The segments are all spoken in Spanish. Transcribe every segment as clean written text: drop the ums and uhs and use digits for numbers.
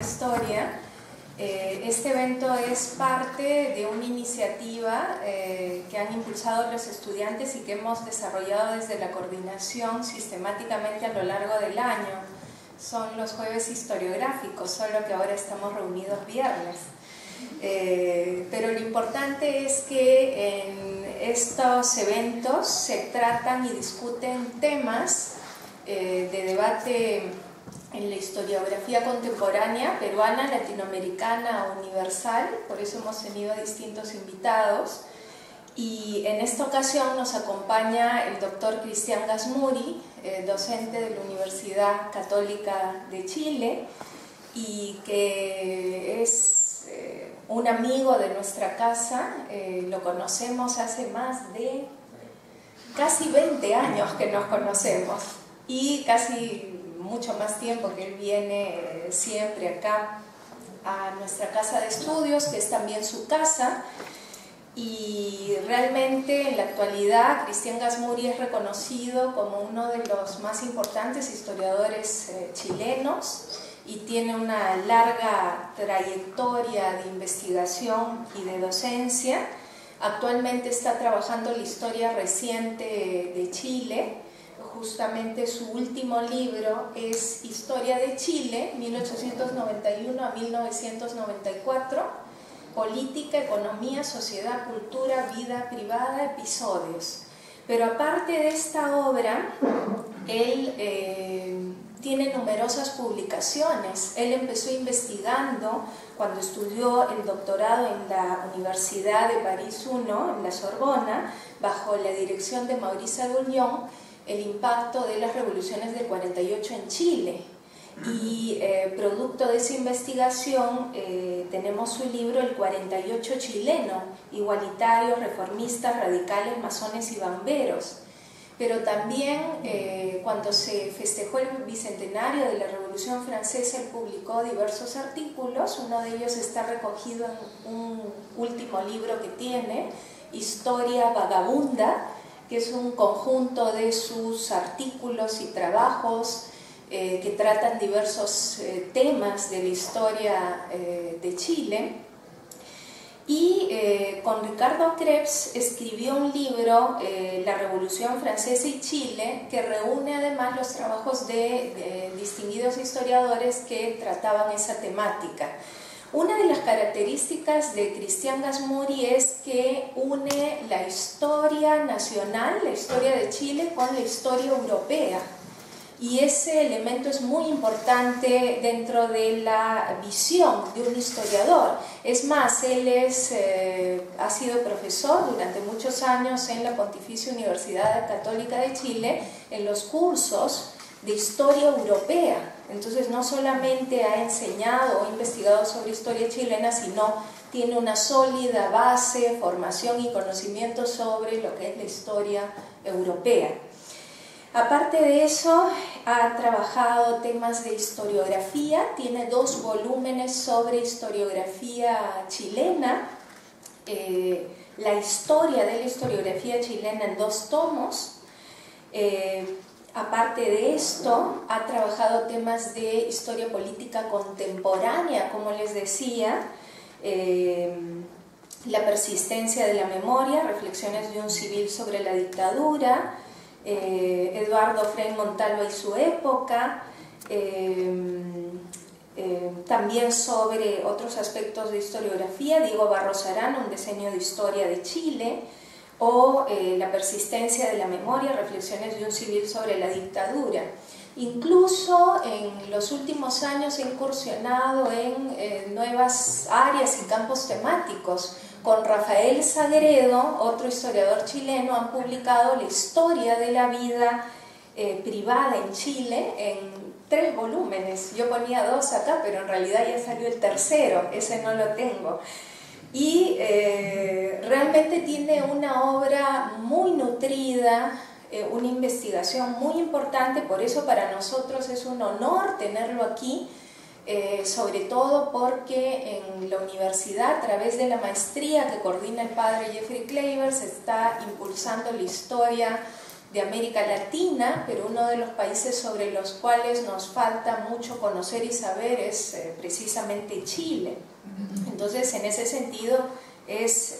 Historia. Este evento es parte de una iniciativa que han impulsado los estudiantes y que hemos desarrollado desde la coordinación sistemáticamente a lo largo del año. Son los jueves historiográficos, solo que ahora estamos reunidos viernes. Pero lo importante es que en estos eventos se tratan y discuten temas de debate en la historiografía contemporánea, peruana, latinoamericana, universal. Por eso hemos tenido distintos invitados. Y en esta ocasión nos acompaña el doctor Cristian Gasmuri, docente de la Universidad Católica de Chile, y que es un amigo de nuestra casa. Lo conocemos hace más de casi 20 años que nos conocemos, y casi mucho más tiempo que él viene siempre acá a nuestra casa de estudios, que es también su casa. Y realmente en la actualidad Cristian Gasmuri es reconocido como uno de los más importantes historiadores chilenos y tiene una larga trayectoria de investigación y de docencia. Actualmente está trabajando la historia reciente de Chile. Justamente su último libro es Historia de Chile, 1891 a 1994, Política, Economía, Sociedad, Cultura, Vida Privada, Episodios. Pero aparte de esta obra, él tiene numerosas publicaciones. Él empezó investigando cuando estudió el doctorado en la Universidad de París I, en la Sorbona, bajo la dirección de Maurice Aguillon, el impacto de las revoluciones del 48 en Chile. Y producto de esa investigación tenemos su libro El 48 chileno, igualitarios, reformistas, radicales, masones y bamberos. Pero también cuando se festejó el bicentenario de la Revolución Francesa, él publicó diversos artículos. Uno de ellos está recogido en un último libro que tiene, Historia Vagabunda, que es un conjunto de sus artículos y trabajos que tratan diversos temas de la historia de Chile. Y con Ricardo Krebs escribió un libro, La Revolución Francesa y Chile, que reúne además los trabajos de distinguidos historiadores que trataban esa temática. Una de las características de Cristian Gasmuri es que une la historia nacional, la historia de Chile, con la historia europea. Y ese elemento es muy importante dentro de la visión de un historiador. Es más, él ha sido profesor durante muchos años en la Pontificia Universidad Católica de Chile, en los cursos de historia europea. Entonces no solamente ha enseñado o investigado sobre historia chilena, sino tiene una sólida base, formación y conocimiento sobre lo que es la historia europea. Aparte de eso, ha trabajado temas de historiografía, tiene 2 volúmenes sobre historiografía chilena, la historia de la historiografía chilena en 2 tomos. Aparte de esto, ha trabajado temas de historia política contemporánea, como les decía, la persistencia de la memoria, reflexiones de un civil sobre la dictadura, Eduardo Frei Montalva y su época, también sobre otros aspectos de historiografía, Diego Barros Arana, un diseño de historia de Chile, o la persistencia de la memoria, reflexiones de un civil sobre la dictadura. Incluso en los últimos años he incursionado en nuevas áreas y campos temáticos. Con Rafael Sagredo, otro historiador chileno, han publicado la historia de la vida privada en Chile en 3 volúmenes. Yo ponía 2 acá, pero en realidad ya salió el tercero, ese no lo tengo. Y realmente tiene una obra muy nutrida, una investigación muy importante. Por eso para nosotros es un honor tenerlo aquí, sobre todo porque en la universidad, a través de la maestría que coordina el padre Jeffrey Kleiber, se está impulsando la historia de América Latina, pero uno de los países sobre los cuales nos falta mucho conocer y saber es precisamente Chile. Entonces, en ese sentido, es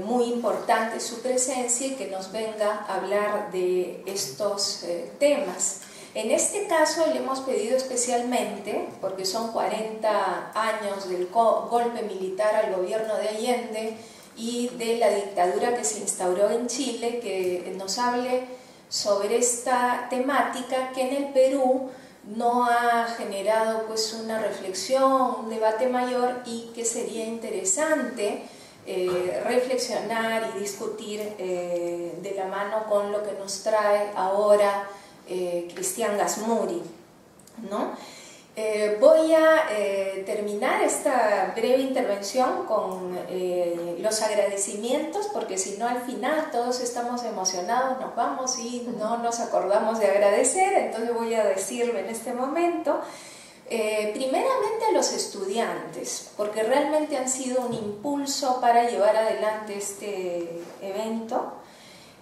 muy importante su presencia y que nos venga a hablar de estos temas. En este caso le hemos pedido especialmente, porque son 40 años del golpe militar al gobierno de Allende y de la dictadura que se instauró en Chile, que nos hable sobre esta temática que en el Perú no ha generado pues una reflexión, un debate mayor, y que sería interesante reflexionar y discutir de la mano con lo que nos trae ahora Cristian Gasmuri, ¿no? Voy a terminar esta breve intervención con los agradecimientos, porque si no al final todos estamos emocionados, nos vamos y no nos acordamos de agradecer. Entonces voy a decirlo en este momento. Primeramente a los estudiantes, porque realmente han sido un impulso para llevar adelante este evento.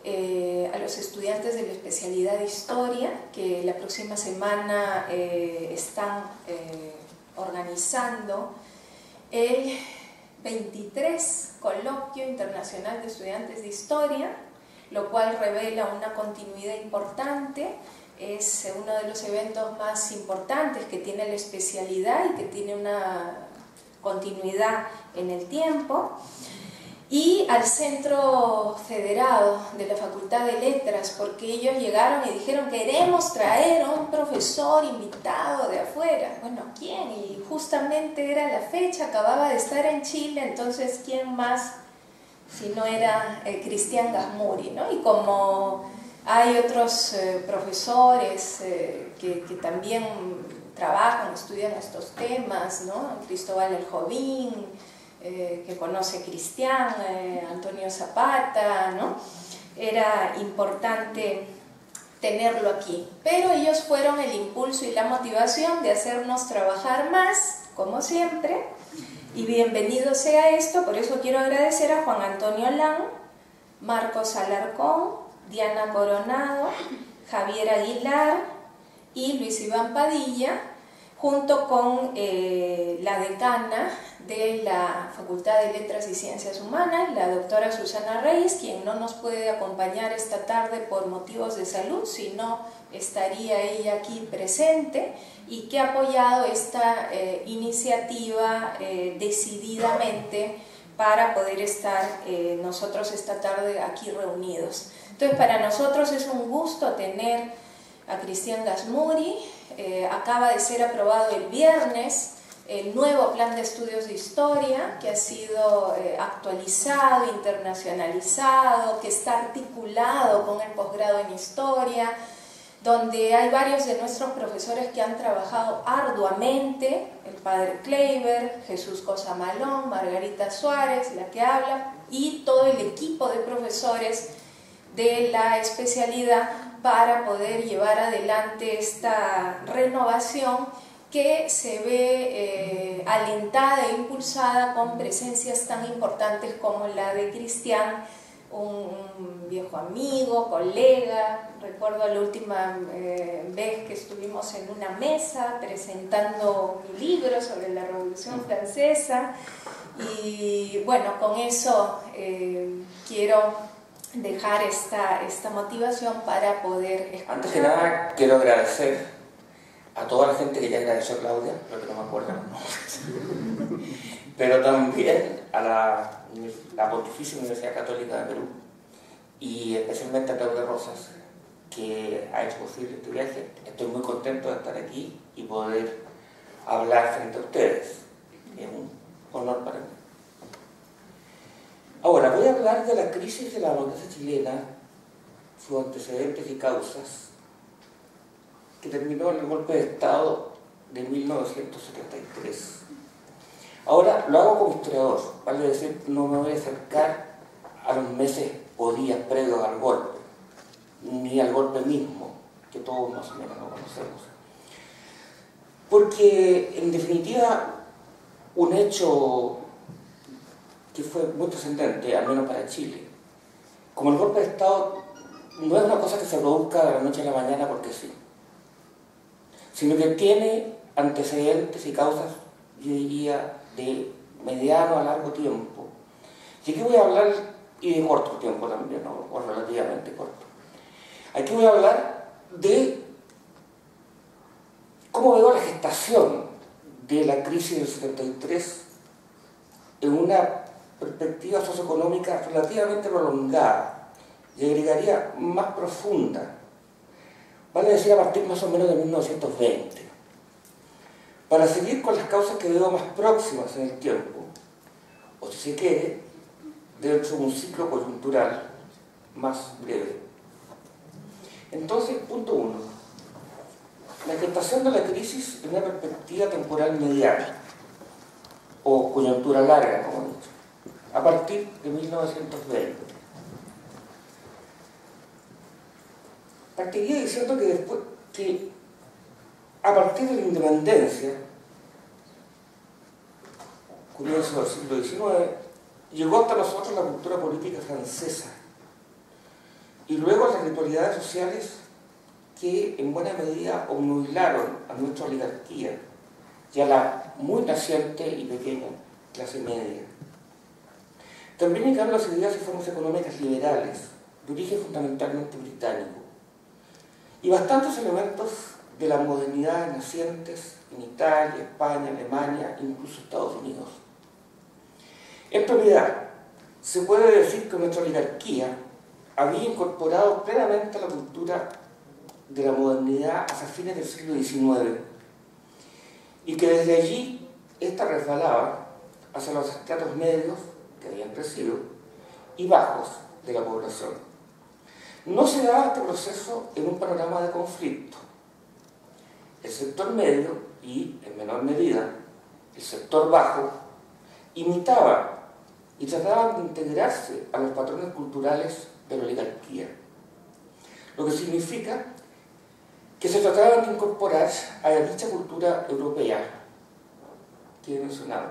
A los estudiantes de la especialidad de Historia, que la próxima semana están organizando el 23 Coloquio Internacional de Estudiantes de Historia, lo cual revela una continuidad importante. Es uno de los eventos más importantes que tiene la especialidad y que tiene una continuidad en el tiempo. Y al Centro Federado de la Facultad de Letras, porque ellos llegaron y dijeron: queremos traer a un profesor invitado de afuera. Bueno, ¿quién? Y justamente era la fecha, acababa de estar en Chile, entonces ¿quién más si no era Cristian Gasmuri, ¿no? Y como hay otros profesores que también trabajan, estudian estos temas, ¿no? Cristóbal El Jovín, que conoce a Cristian, Antonio Zapata, ¿no? Era importante tenerlo aquí. Pero ellos fueron el impulso y la motivación de hacernos trabajar más, como siempre, y bienvenido sea esto. Por eso quiero agradecer a Juan Antonio Lang, Marcos Alarcón, Diana Coronado, Javier Aguilar y Luis Iván Padilla, junto con la decana de la Facultad de Letras y Ciencias Humanas, la doctora Susana Reyes, quien no nos puede acompañar esta tarde por motivos de salud, si no estaría ella aquí presente, y que ha apoyado esta iniciativa decididamente para poder estar nosotros esta tarde aquí reunidos. Entonces, para nosotros es un gusto tener a Cristian Gasmuri. Acaba de ser aprobado el viernes el nuevo plan de estudios de historia, que ha sido actualizado, internacionalizado, que está articulado con el posgrado en historia, donde hay varios de nuestros profesores que han trabajado arduamente: el padre Kleiber, Jesús Cosamalón, Margarita Suárez, la que habla, y todo el equipo de profesores de la especialidad para poder llevar adelante esta renovación que se ve alentada e impulsada con presencias tan importantes como la de Cristian, un viejo amigo, colega. Recuerdo la última vez que estuvimos en una mesa presentando mi libro sobre la Revolución Francesa, y bueno, con eso quiero dejar esta motivación para poder escuchar. Antes que nada, quiero agradecer a toda la gente que ya agradeció a Claudia, pero que no me acuerdo los nombres, pero también a la Pontificia Universidad Católica de Perú, y especialmente a Claudia Rosas, que ha hecho posible este viaje. Estoy muy contento de estar aquí y poder hablar frente a ustedes. Es un honor para mí. Ahora voy a hablar de la crisis de la democracia chilena, sus antecedentes y causas, que terminó en el golpe de Estado de 1973. Ahora lo hago como historiador, vale decir, no me voy a acercar a los meses o días previos al golpe, ni al golpe mismo, que todos más o menos lo conocemos. Porque, en definitiva, un hecho que fue muy trascendente, al menos para Chile, como el golpe de Estado no es una cosa que se produzca de la noche a la mañana porque sí, sino que tiene antecedentes y causas, yo diría, de mediano a largo tiempo. Y aquí voy a hablar, y de corto tiempo también, ¿no? O relativamente corto. Aquí voy a hablar de cómo veo la gestación de la crisis del 73 en una perspectiva socioeconómica relativamente prolongada, y agregaría más profunda, vale decir a partir más o menos de 1920, para seguir con las causas que veo más próximas en el tiempo, o si se quiere, dentro de un ciclo coyuntural más breve. Entonces, punto 1. La gestación de la crisis en una perspectiva temporal mediana, o coyuntura larga, como he dicho, a partir de 1920. Partiría diciendo que a partir de la independencia, comienzo del siglo XIX, llegó hasta nosotros la cultura política francesa y luego las ritualidades sociales que en buena medida obnubilaron a nuestra oligarquía y a la muy naciente y pequeña clase media. También llegaron las ideas y formas económicas liberales, de origen fundamentalmente británico, y bastantes elementos de las modernidades nacientes en Italia, España, Alemania, incluso Estados Unidos. En realidad, se puede decir que nuestra oligarquía había incorporado plenamente la cultura de la modernidad hacia fines del siglo XIX y que desde allí ésta resbalaba hacia los estratos medios que habían crecido y bajos de la población. No se daba este proceso en un panorama de conflicto. El sector medio y, en menor medida, el sector bajo imitaban y trataban de integrarse a los patrones culturales de la oligarquía, lo que significa que se trataban de incorporar a la dicha cultura europea que he mencionado.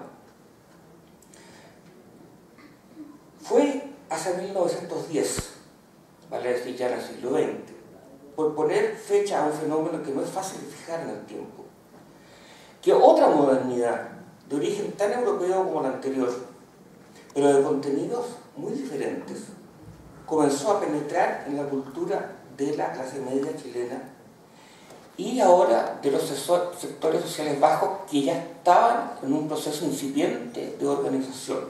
Fue hacia 1910, vale decir ya en el siglo XX, por poner fecha a un fenómeno que no es fácil de fijar en el tiempo, que otra modernidad de origen tan europeo como la anterior, pero de contenidos muy diferentes, comenzó a penetrar en la cultura de la clase media chilena y ahora de los sectores sociales bajos que ya estaban en un proceso incipiente de organización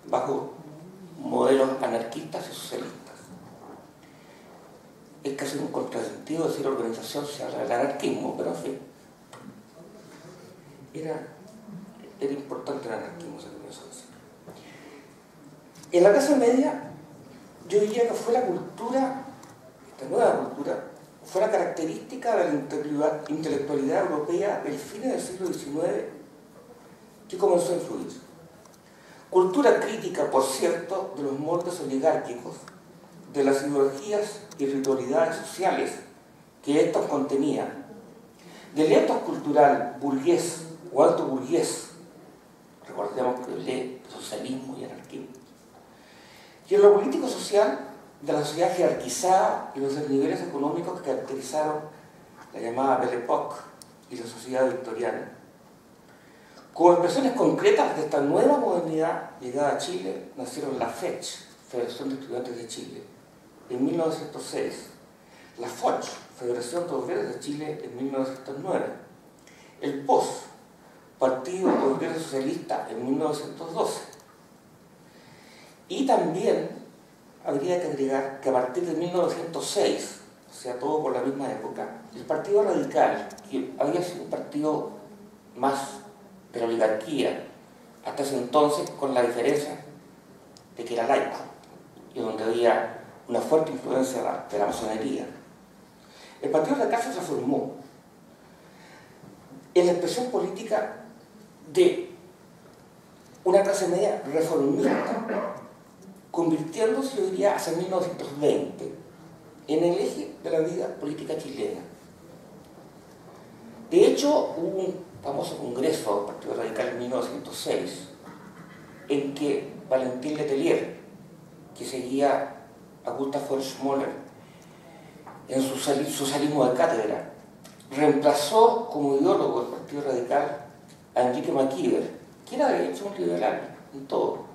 bajo modelos anarquistas y socialistas. Es casi un contrasentido decir organización se habla del anarquismo, pero en fin, era importante el anarquismo, se comenzó a decir. En la clase media, yo diría que fue la cultura, esta nueva cultura, fue la característica de la intelectualidad europea del fin del siglo XIX que comenzó a influir. Cultura crítica, por cierto, de los moldes oligárquicos, de las ideologías y ritualidades sociales que estos contenían, del ethos cultural burgués o alto burgués, recordemos que lee socialismo y anarquismo, y en lo político-social de la sociedad jerarquizada y los desniveles económicos que caracterizaron la llamada Belle Époque y la sociedad victoriana. Como expresiones concretas de esta nueva modernidad llegada a Chile, nacieron la FECH, Federación de Estudiantes de Chile, en 1906, la FOCH, Federación de Obreros de Chile, en 1909, el POS, Partido Obrero Socialista, en 1912, y también habría que agregar que a partir de 1906, o sea, todo por la misma época, el Partido Radical, que había sido un partido más de la oligarquía, hasta ese entonces, con la diferencia de que era laico, y donde había una fuerte influencia de la masonería. El Partido Radical se transformó en la expresión política de una clase media reformista, convirtiéndose, yo diría, hacia 1920 en el eje de la vida política chilena. De hecho, hubo un famoso congreso del Partido Radical en 1906, en que Valentín Letelier, que seguía a Gustav von Schmoller en su socialismo de cátedra, reemplazó como ideólogo del Partido Radical a Enrique McKeever, que era de hecho un liberal en todo.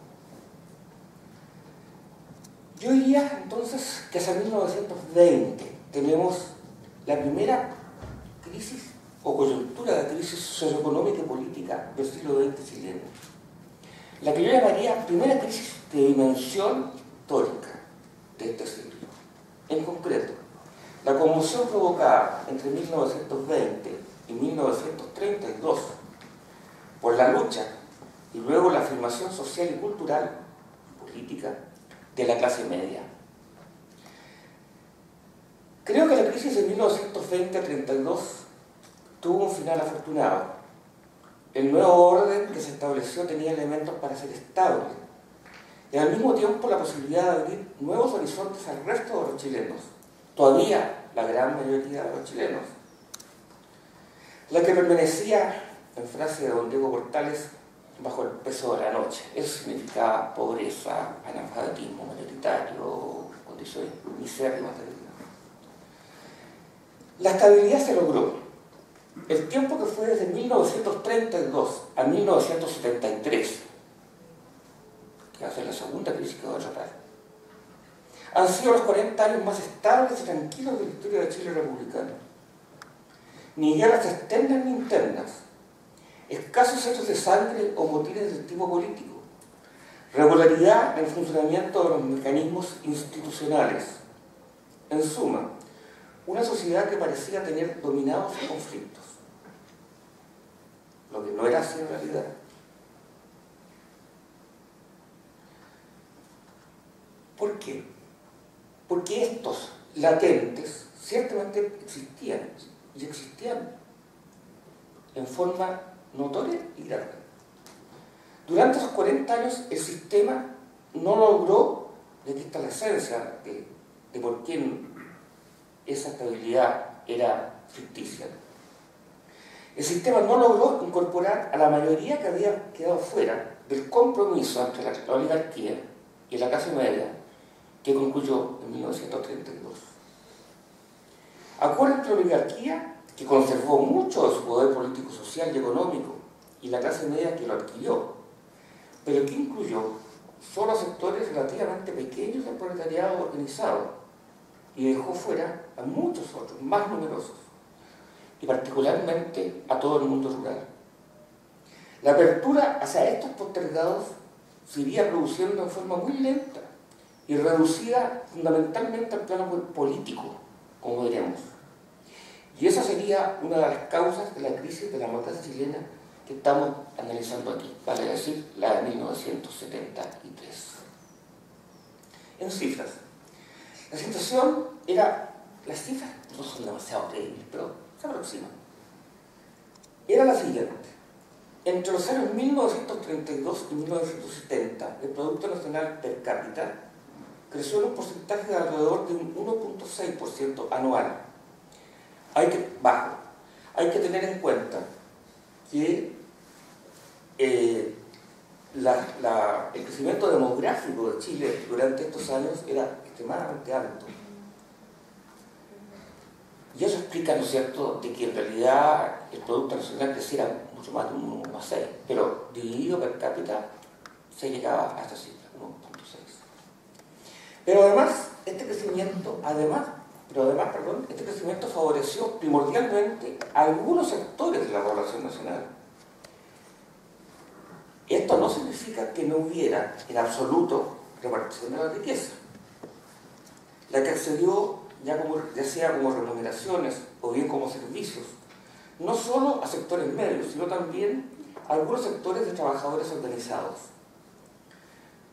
Yo diría entonces que hacia 1920 tenemos la primera crisis o coyuntura de crisis socioeconómica y política del siglo XX chileno. La que yo llamaría primera crisis de dimensión histórica de este siglo. En concreto, la conmoción provocada entre 1920 y 1932 por la lucha y luego la afirmación social y cultural y política de la clase media. Creo que la crisis de 1920 a 32 tuvo un final afortunado. El nuevo orden que se estableció tenía elementos para ser estable y al mismo tiempo la posibilidad de abrir nuevos horizontes al resto de los chilenos, todavía la gran mayoría de los chilenos. La que permanecía, en frase de don Diego Portales, bajo el peso de la noche. Eso significaba pobreza, analfabetismo mayoritario, condiciones misérrimas de vida. La estabilidad se logró. El tiempo que fue desde 1932 a 1973, que va a ser la segunda crisis que va a tratar, han sido los 40 años más estables y tranquilos de la historia de Chile republicano. Ni guerras externas ni internas, escasos hechos de sangre o motines del tipo político, regularidad en el funcionamiento de los mecanismos institucionales. En suma, una sociedad que parecía tener dominados sus conflictos, lo que no era así en realidad. ¿Por qué? Porque estos latentes ciertamente existían, y existían en forma notoria y grande. Durante esos 40 años el sistema no logró, y aquí está la esencia de por qué esa estabilidad era ficticia. El sistema no logró incorporar a la mayoría que había quedado fuera del compromiso entre la oligarquía y la clase media que concluyó en 1932. Acuerdo entre la oligarquía, que conservó mucho de su poder político, social y económico, y la clase media que lo adquirió, pero que incluyó solo sectores relativamente pequeños del proletariado organizado y dejó fuera a muchos otros, más numerosos, y particularmente a todo el mundo rural. La apertura hacia estos postergados se iría produciendo en forma muy lenta y reducida fundamentalmente al plano político, como diremos. Y esa sería una de las causas de la crisis de la democracia chilena que estamos analizando aquí, vale decir, la de 1973. En cifras, la situación era, las cifras no son demasiado creíbles, pero se aproximan. Era la siguiente: entre los años 1932 y 1970, el Producto Nacional per cápita creció en un porcentaje de alrededor de un 1.6% anual. Hay que tener en cuenta que el crecimiento demográfico de Chile durante estos años era extremadamente alto. Y eso explica, ¿no es cierto?, de que en realidad el Producto Nacional creciera mucho más de un 1,6, pero dividido per cápita se llegaba a esta cifra, 1,6. Pero además, este crecimiento favoreció primordialmente a algunos sectores de la población nacional. Esto no significa que no hubiera en absoluto repartición de la riqueza. La que accedió ya sea como remuneraciones o bien como servicios, no solo a sectores medios, sino también a algunos sectores de trabajadores organizados.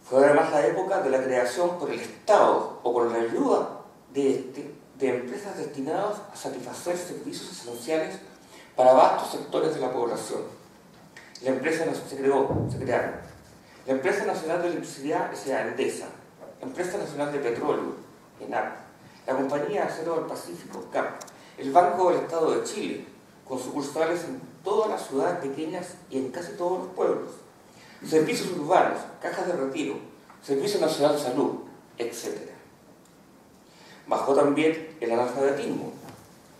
Fue además la época de la creación por el Estado o con la ayuda de empresas destinadas a satisfacer servicios esenciales para vastos sectores de la población. Se crearon la Empresa Nacional de Electricidad, S.A. Endesa, Empresa Nacional de Petróleo, ENAP, la Compañía de Acero del Pacífico, CAP, el Banco del Estado de Chile, con sucursales en todas las ciudades pequeñas y en casi todos los pueblos, servicios urbanos, cajas de retiro, Servicio Nacional de Salud, etc. Bajó también el analfabetismo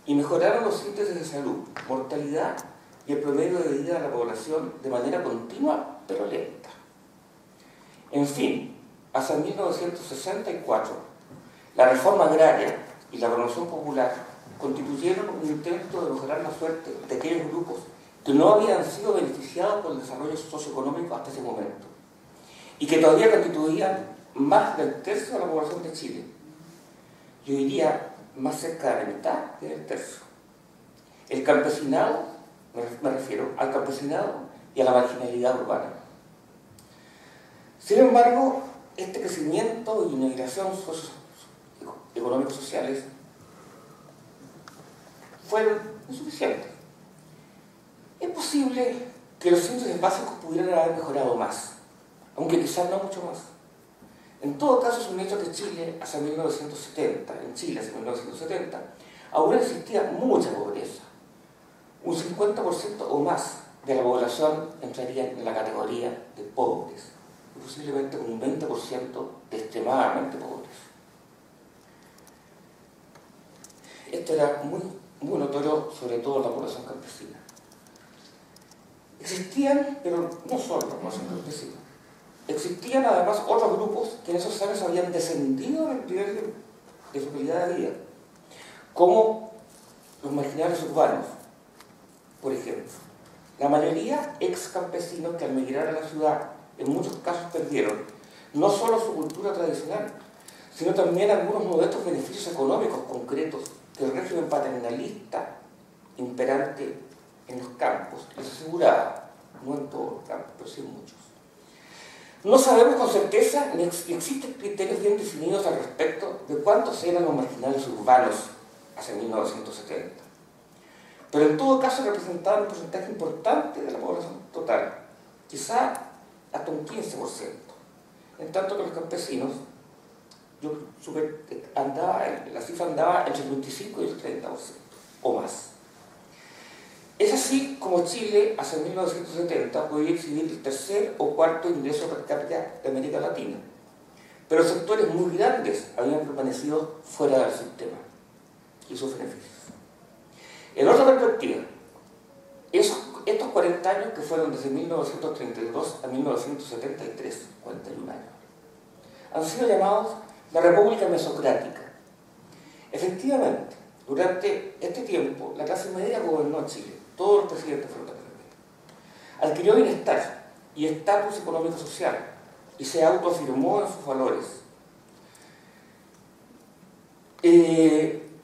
y mejoraron los índices de salud, mortalidad y el promedio de vida de la población de manera continua pero lenta. En fin, hasta 1964, la reforma agraria y la promoción popular constituyeron un intento de mejorar la suerte de aquellos grupos que no habían sido beneficiados por el desarrollo socioeconómico hasta ese momento y que todavía constituían más del tercio de la población de Chile. Yo diría más cerca de la mitad que del tercio. El campesinado, me refiero al campesinado y a la marginalidad urbana. Sin embargo, este crecimiento y migración económicos sociales fueron insuficientes. Es posible que los índices básicos pudieran haber mejorado más, aunque quizás no mucho más. En todo caso, es un hecho que Chile, hacia 1970, aún existía mucha pobreza. Un 50% o más de la población entraría en la categoría de pobres, y posiblemente un 20% de extremadamente pobres. Esto era muy notorio, sobre todo en la población campesina. Existían, pero no solo la población campesina, existían además otros grupos que en esos años habían descendido en el nivel de su calidad de vida, como los marginales urbanos, por ejemplo. La mayoría ex campesinos que al migrar a la ciudad en muchos casos perdieron no solo su cultura tradicional, sino también algunos modestos beneficios económicos concretos que el régimen paternalista imperante en los campos les aseguraba, no en todos los campos, pero sí en muchos. No sabemos con certeza ni existen criterios bien definidos al respecto de cuántos eran los marginales urbanos hacia 1970. Pero en todo caso representaban un porcentaje importante de la población total, quizá hasta un 15%. En tanto que los campesinos, la cifra andaba entre el 25 y el 30% o más. Es así como Chile, hacia 1970, podía exhibir el tercer o cuarto ingreso per cápita de América Latina. Pero sectores muy grandes habían permanecido fuera del sistema y sus beneficios. En otra perspectiva, estos 40 años que fueron desde 1932 a 1973, 41 años, han sido llamados la República Mesocrática. Efectivamente, durante este tiempo, la clase media gobernó a Chile. Todos los presidentes fueron de clase media. Adquirió bienestar y estatus económico-social y se autoafirmó en sus valores.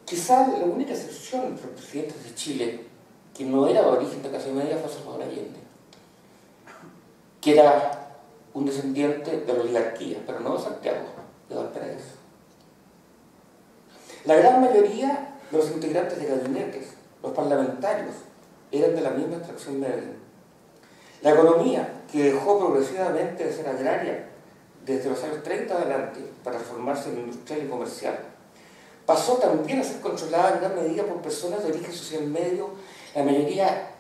Quizá la única excepción entre los presidentes de Chile que no era de origen de clase media fue Salvador Allende, que era un descendiente de la oligarquía, pero no de Santiago, de Valparaíso. La gran mayoría de los integrantes de gabinetes, los parlamentarios, eran de la misma extracción media. La economía, que dejó progresivamente de ser agraria desde los años 30 adelante para transformarse en industrial y comercial, pasó también a ser controlada en gran medida por personas de origen social medio, la mayoría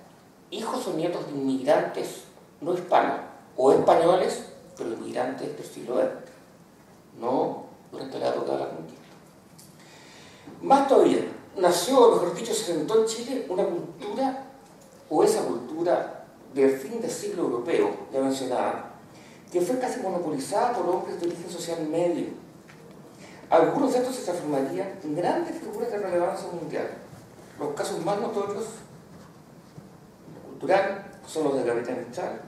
hijos o nietos de inmigrantes no hispanos, o españoles, pero inmigrantes del siglo XX, no durante la época de la conquista. Más todavía, nació, o mejor dicho, se sentó en Chile una cultura, o esa cultura del fin del siglo europeo, ya mencionada, que fue casi monopolizada por hombres de origen social medio. Algunos de estos se transformarían en grandes figuras de relevancia mundial. Los casos más notorios cultural son los de Gabriela Mistral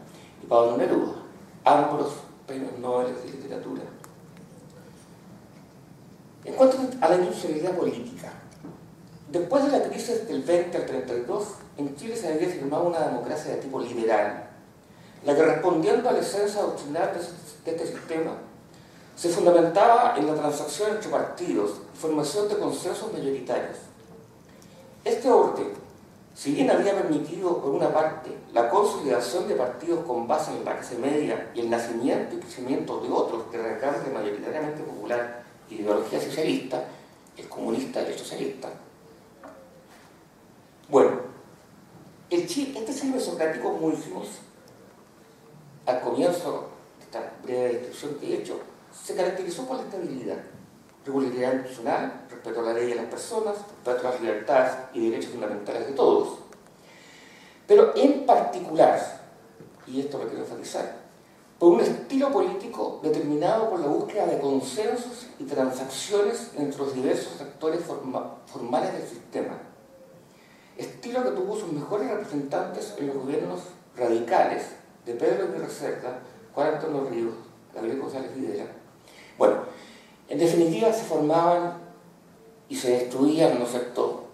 y Pablo Neruda, ambos premios Nobel de literatura. En cuanto a la industrialidad política, después de la crisis del 20 al 32, en Chile se había firmado una democracia de tipo liberal, la que, respondiendo a la esencia doctrinal de este sistema, se fundamentaba en la transacción entre partidos y formación de consensos mayoritarios. Este orden, si bien había permitido, por una parte, la consolidación de partidos con base en la clase media y el nacimiento y crecimiento de otros de recambio mayoritariamente popular y de ideología socialista, el comunista y el socialista, bueno, este Chile mesocrático, como dijimos al comienzo de esta breve descripción que he hecho, se caracterizó por la estabilidad, regularidad institucional respeto a la ley y a las personas, respeto a las libertades y derechos fundamentales de todos. Pero en particular, y esto lo quiero enfatizar, por un estilo político determinado por la búsqueda de consensos y transacciones entre los diversos actores formales del sistema. Estilo que tuvo sus mejores representantes en los gobiernos radicales de Pedro Aguirre Cerda, Juan Antonio Ríos, Gabriel González Videla. Bueno, en definitiva se formaban y se destruían, ¿no es cierto?,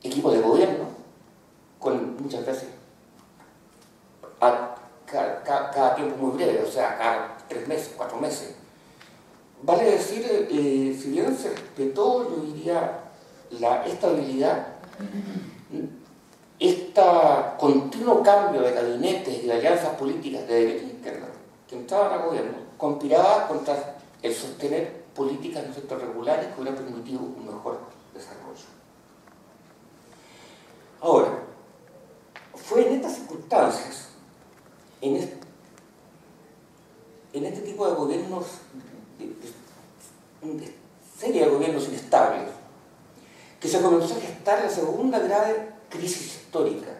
equipos de gobierno con muchas veces cada tiempo muy breve, o sea, cada 3 meses, 4 meses. Vale decir, si bien se respetó, yo diría, la estabilidad, este continuo cambio de gabinetes y de alianzas políticas de derecha e izquierda que entraban al gobierno, conspiraba contra el sostener políticas, ¿no es cierto?, regulares que hubieran permitido un mejor desarrollo. Ahora, fue en estas circunstancias, en este tipo de gobiernos, de serie de gobiernos inestables, que se comenzó a gestar la segunda grave crisis histórica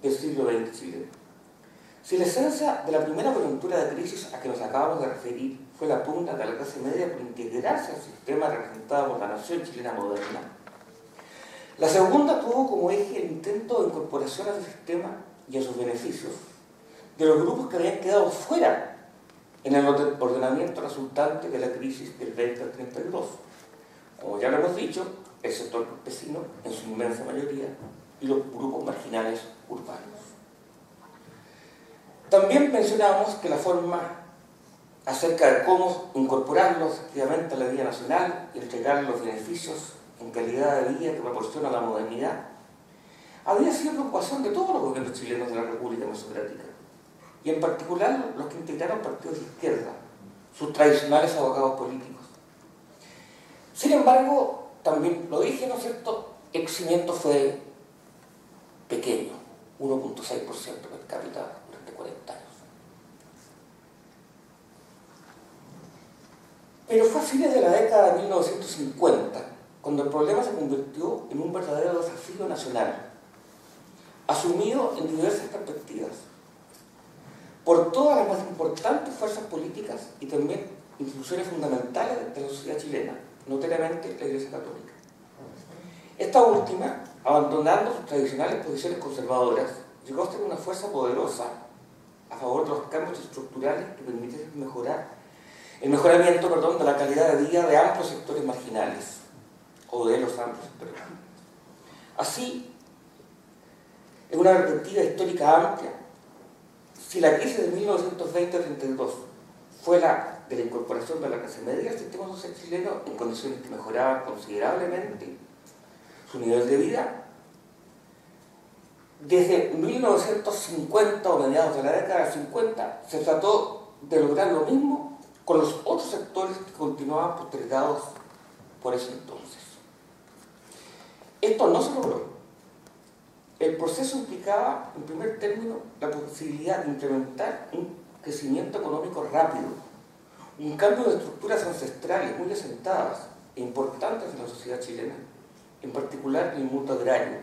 del siglo XX chileno. Si la esencia de la primera coyuntura de crisis a que nos acabamos de referir fue la pugna de la clase media por integrarse al sistema representado por la nación chilena moderna, la segunda tuvo como eje el intento de incorporación al sistema y a sus beneficios de los grupos que habían quedado fuera en el ordenamiento resultante de la crisis del 20 al 32. Como ya lo hemos dicho, el sector campesino en su inmensa mayoría y los grupos marginales urbanos. También mencionamos que la forma acerca de cómo incorporarlos activamente a la vida nacional y entregar los beneficios en calidad de vida que proporciona la modernidad había sido preocupación de todos los gobiernos chilenos de la República Mesocrática, y en particular los que integraron partidos de izquierda, sus tradicionales abogados políticos. Sin embargo, también lo dije, ¿no es cierto?, el crecimiento fue pequeño, 1.6% per cápita durante 40 años. Pero fue a fines de la década de 1950 cuando el problema se convirtió en un verdadero desafío nacional, asumido en diversas perspectivas, por todas las más importantes fuerzas políticas y también instituciones fundamentales de la sociedad chilena, notoriamente la Iglesia Católica. Esta última, abandonando sus tradicionales posiciones conservadoras, llegó a ser una fuerza poderosa a favor de los cambios estructurales que permiten el mejoramiento de la calidad de vida de amplios sectores marginales, o de los amplios sectores marginales. Así, en una perspectiva histórica amplia, si la crisis de 1920-32 fue la de la incorporación de la clase media al sistema social chileno en condiciones que mejoraban considerablemente su nivel de vida, desde 1950 o mediados de la década del 50 se trató de lograr lo mismo con los otros sectores que continuaban postergados por ese entonces. Esto no se logró. El proceso implicaba, en primer término, la posibilidad de implementar un crecimiento económico rápido, un cambio de estructuras ancestrales muy asentadas e importantes en la sociedad chilena, en particular en el mundo agrario,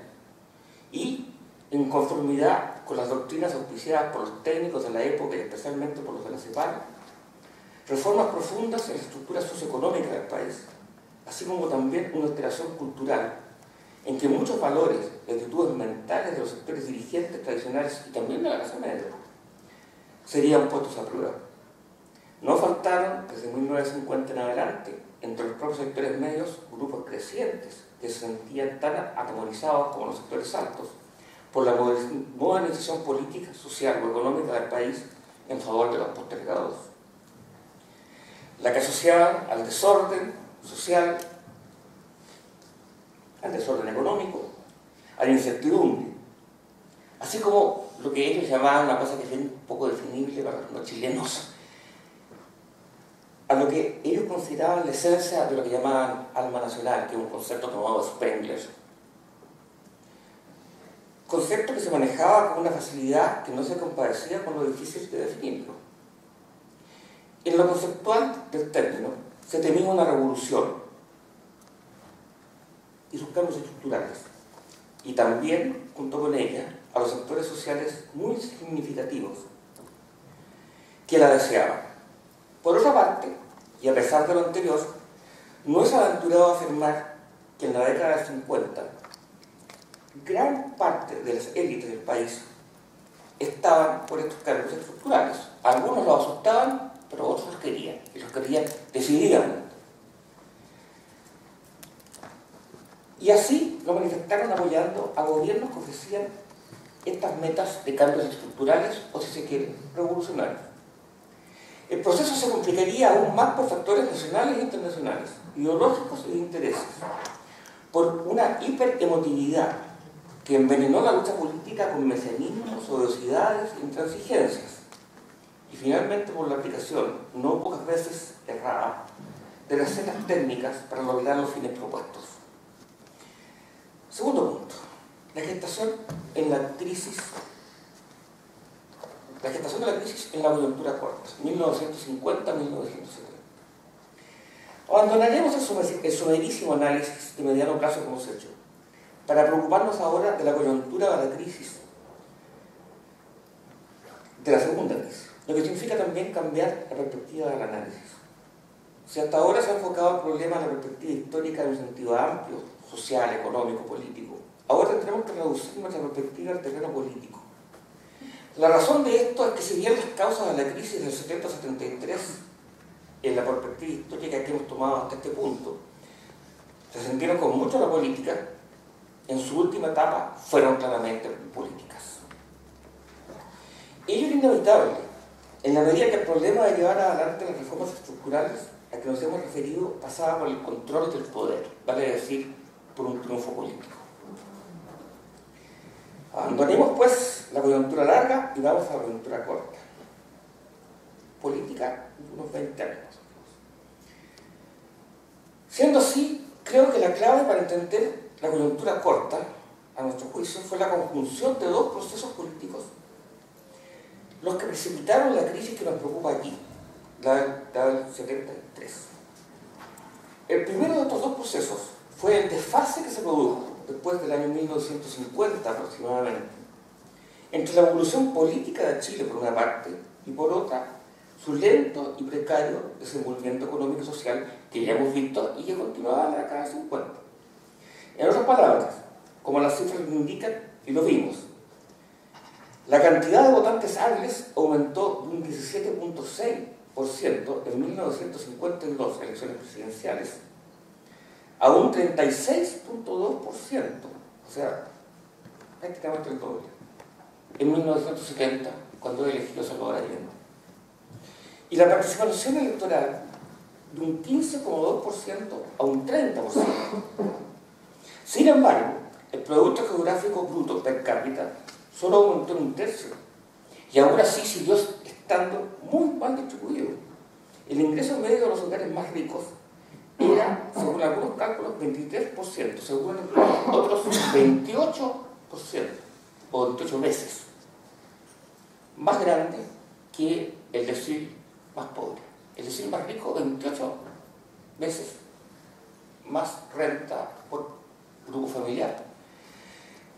y en conformidad con las doctrinas auspiciadas por los técnicos de la época y especialmente por los de la CEPAL, reformas profundas en la estructura socioeconómica del país, así como también una alteración cultural en que muchos valores y actitudes mentales de los sectores dirigentes tradicionales y también de la clase media serían puestos a prueba. No faltaron, desde 1950 en adelante, entre los propios sectores medios, grupos crecientes que se sentían tan atemorizados como los sectores altos por la modernización política, social o económica del país en favor de los postergados, la que asociaban al desorden social, al desorden económico, a la incertidumbre, así como lo que ellos llamaban, una cosa que es un poco definible para los chilenos, a lo que ellos consideraban la esencia de lo que llamaban alma nacional, que es un concepto tomado de Spengler. Concepto que se manejaba con una facilidad que no se compadecía con lo difícil de definirlo. En lo conceptual del término, se temía una revolución y sus cambios estructurales, y también, junto con ella, a los sectores sociales muy significativos que la deseaban. Por otra parte, y a pesar de lo anterior, no es aventurado afirmar que en la década del 50 gran parte de las élites del país estaban por estos cambios estructurales. Algunos los asustaban, pero otros los querían, y los querían decididamente. Y así lo manifestaron apoyando a gobiernos que ofrecían estas metas de cambios estructurales, o si se quiere, revolucionarios. El proceso se complicaría aún más por factores nacionales e internacionales, ideológicos y de intereses, por una hiperemotividad que envenenó la lucha política con mesianismos, odiosidades e intransigencias, y finalmente por la aplicación, no pocas veces errada, de las recetas técnicas para lograr los fines propuestos. Segundo punto, la gestación de la crisis en la coyuntura corta, 1950-1970. Abandonaremos el somerísimo análisis de mediano plazo que hemos hecho para preocuparnos ahora de la coyuntura de la crisis, de la segunda crisis, lo que significa también cambiar la perspectiva del análisis. Si hasta ahora se ha enfocado el problema en la perspectiva histórica en un sentido amplio, social, económico, político, ahora tendremos que reducir nuestra perspectiva al terreno político. La razón de esto es que si bien las causas de la crisis del 70-73, en la perspectiva histórica que hemos tomado hasta este punto, se sintieron con mucho la política, en su última etapa fueron claramente políticas. Ello es inevitable, en la medida que el problema de llevar adelante las reformas estructurales a que nos hemos referido pasaba por el control del poder, vale decir, por un triunfo político. Abandonemos pues la coyuntura larga y vamos a la coyuntura corta. Política de unos 20 años. Siendo así, creo que la clave para entender la coyuntura corta, a nuestro juicio, fue la conjunción de dos procesos políticos, los que precipitaron la crisis que nos preocupa aquí, la del 73. El primero de estos dos procesos fue el desfase que se produjo después del año 1950 aproximadamente, entre la evolución política de Chile por una parte y por otra su lento y precario desenvolvimiento económico y social que ya hemos visto y que continuaba en la década del 50. En otras palabras, como las cifras lo indican y lo vimos, la cantidad de votantes hábiles aumentó de un 17.6% en 1952 elecciones presidenciales a un 36.2%, o sea, prácticamente el doble, en 1970, cuando eligió Salvador Allende. Y la participación electoral de un 15.2% a un 30%. Sin embargo, el Producto Geográfico Bruto per cápita solo aumentó en un tercio, y aún así siguió estando muy mal distribuido. El ingreso medio de los hogares más ricos era, según algunos cálculos, 23%, según otros 28%, o 28 veces, más grande que el decil más pobre. El decil más rico, 28 veces más renta por grupo familiar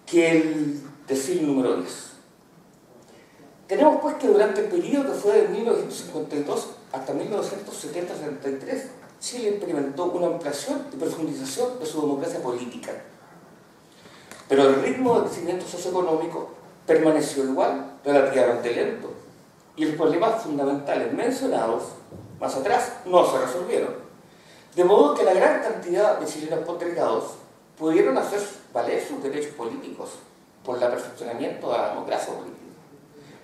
que el decil número 10. Tenemos pues que durante el periodo que fue de 1952 hasta 1970-73, Chile experimentó una ampliación y profundización de su democracia política. Pero el ritmo de crecimiento socioeconómico permaneció igual, relativamente lento, y los problemas fundamentales mencionados más atrás no se resolvieron. De modo que la gran cantidad de chilenos postergados pudieron hacer valer sus derechos políticos por el perfeccionamiento de la democracia política.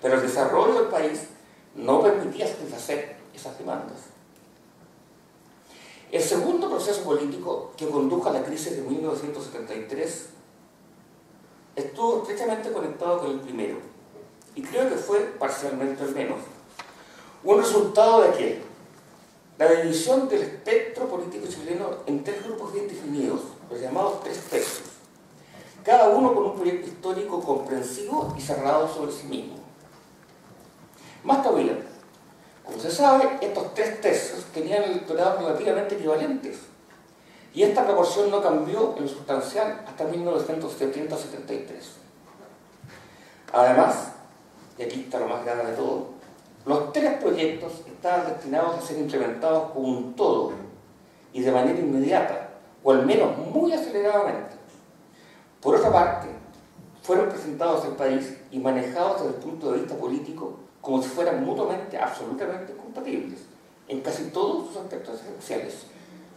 Pero el desarrollo del país no permitía satisfacer esas demandas. El segundo proceso político que condujo a la crisis de 1973 estuvo estrechamente conectado con el primero, y creo que fue, parcialmente al menos, un resultado de que la división del espectro político chileno en tres grupos bien definidos, los llamados tres tercios, cada uno con un proyecto histórico comprensivo y cerrado sobre sí mismo. Más todavía, con Como se sabe, estos 3/3 tenían electorados relativamente equivalentes, y esta proporción no cambió en lo sustancial hasta 1970-73. Además, y aquí está lo más grave de todo, los 3 proyectos estaban destinados a ser implementados como un todo y de manera inmediata, o al menos muy aceleradamente. Por otra parte, fueron presentados al país y manejados desde el punto de vista político como si fueran mutuamente absolutamente compatibles en casi todos sus aspectos esenciales,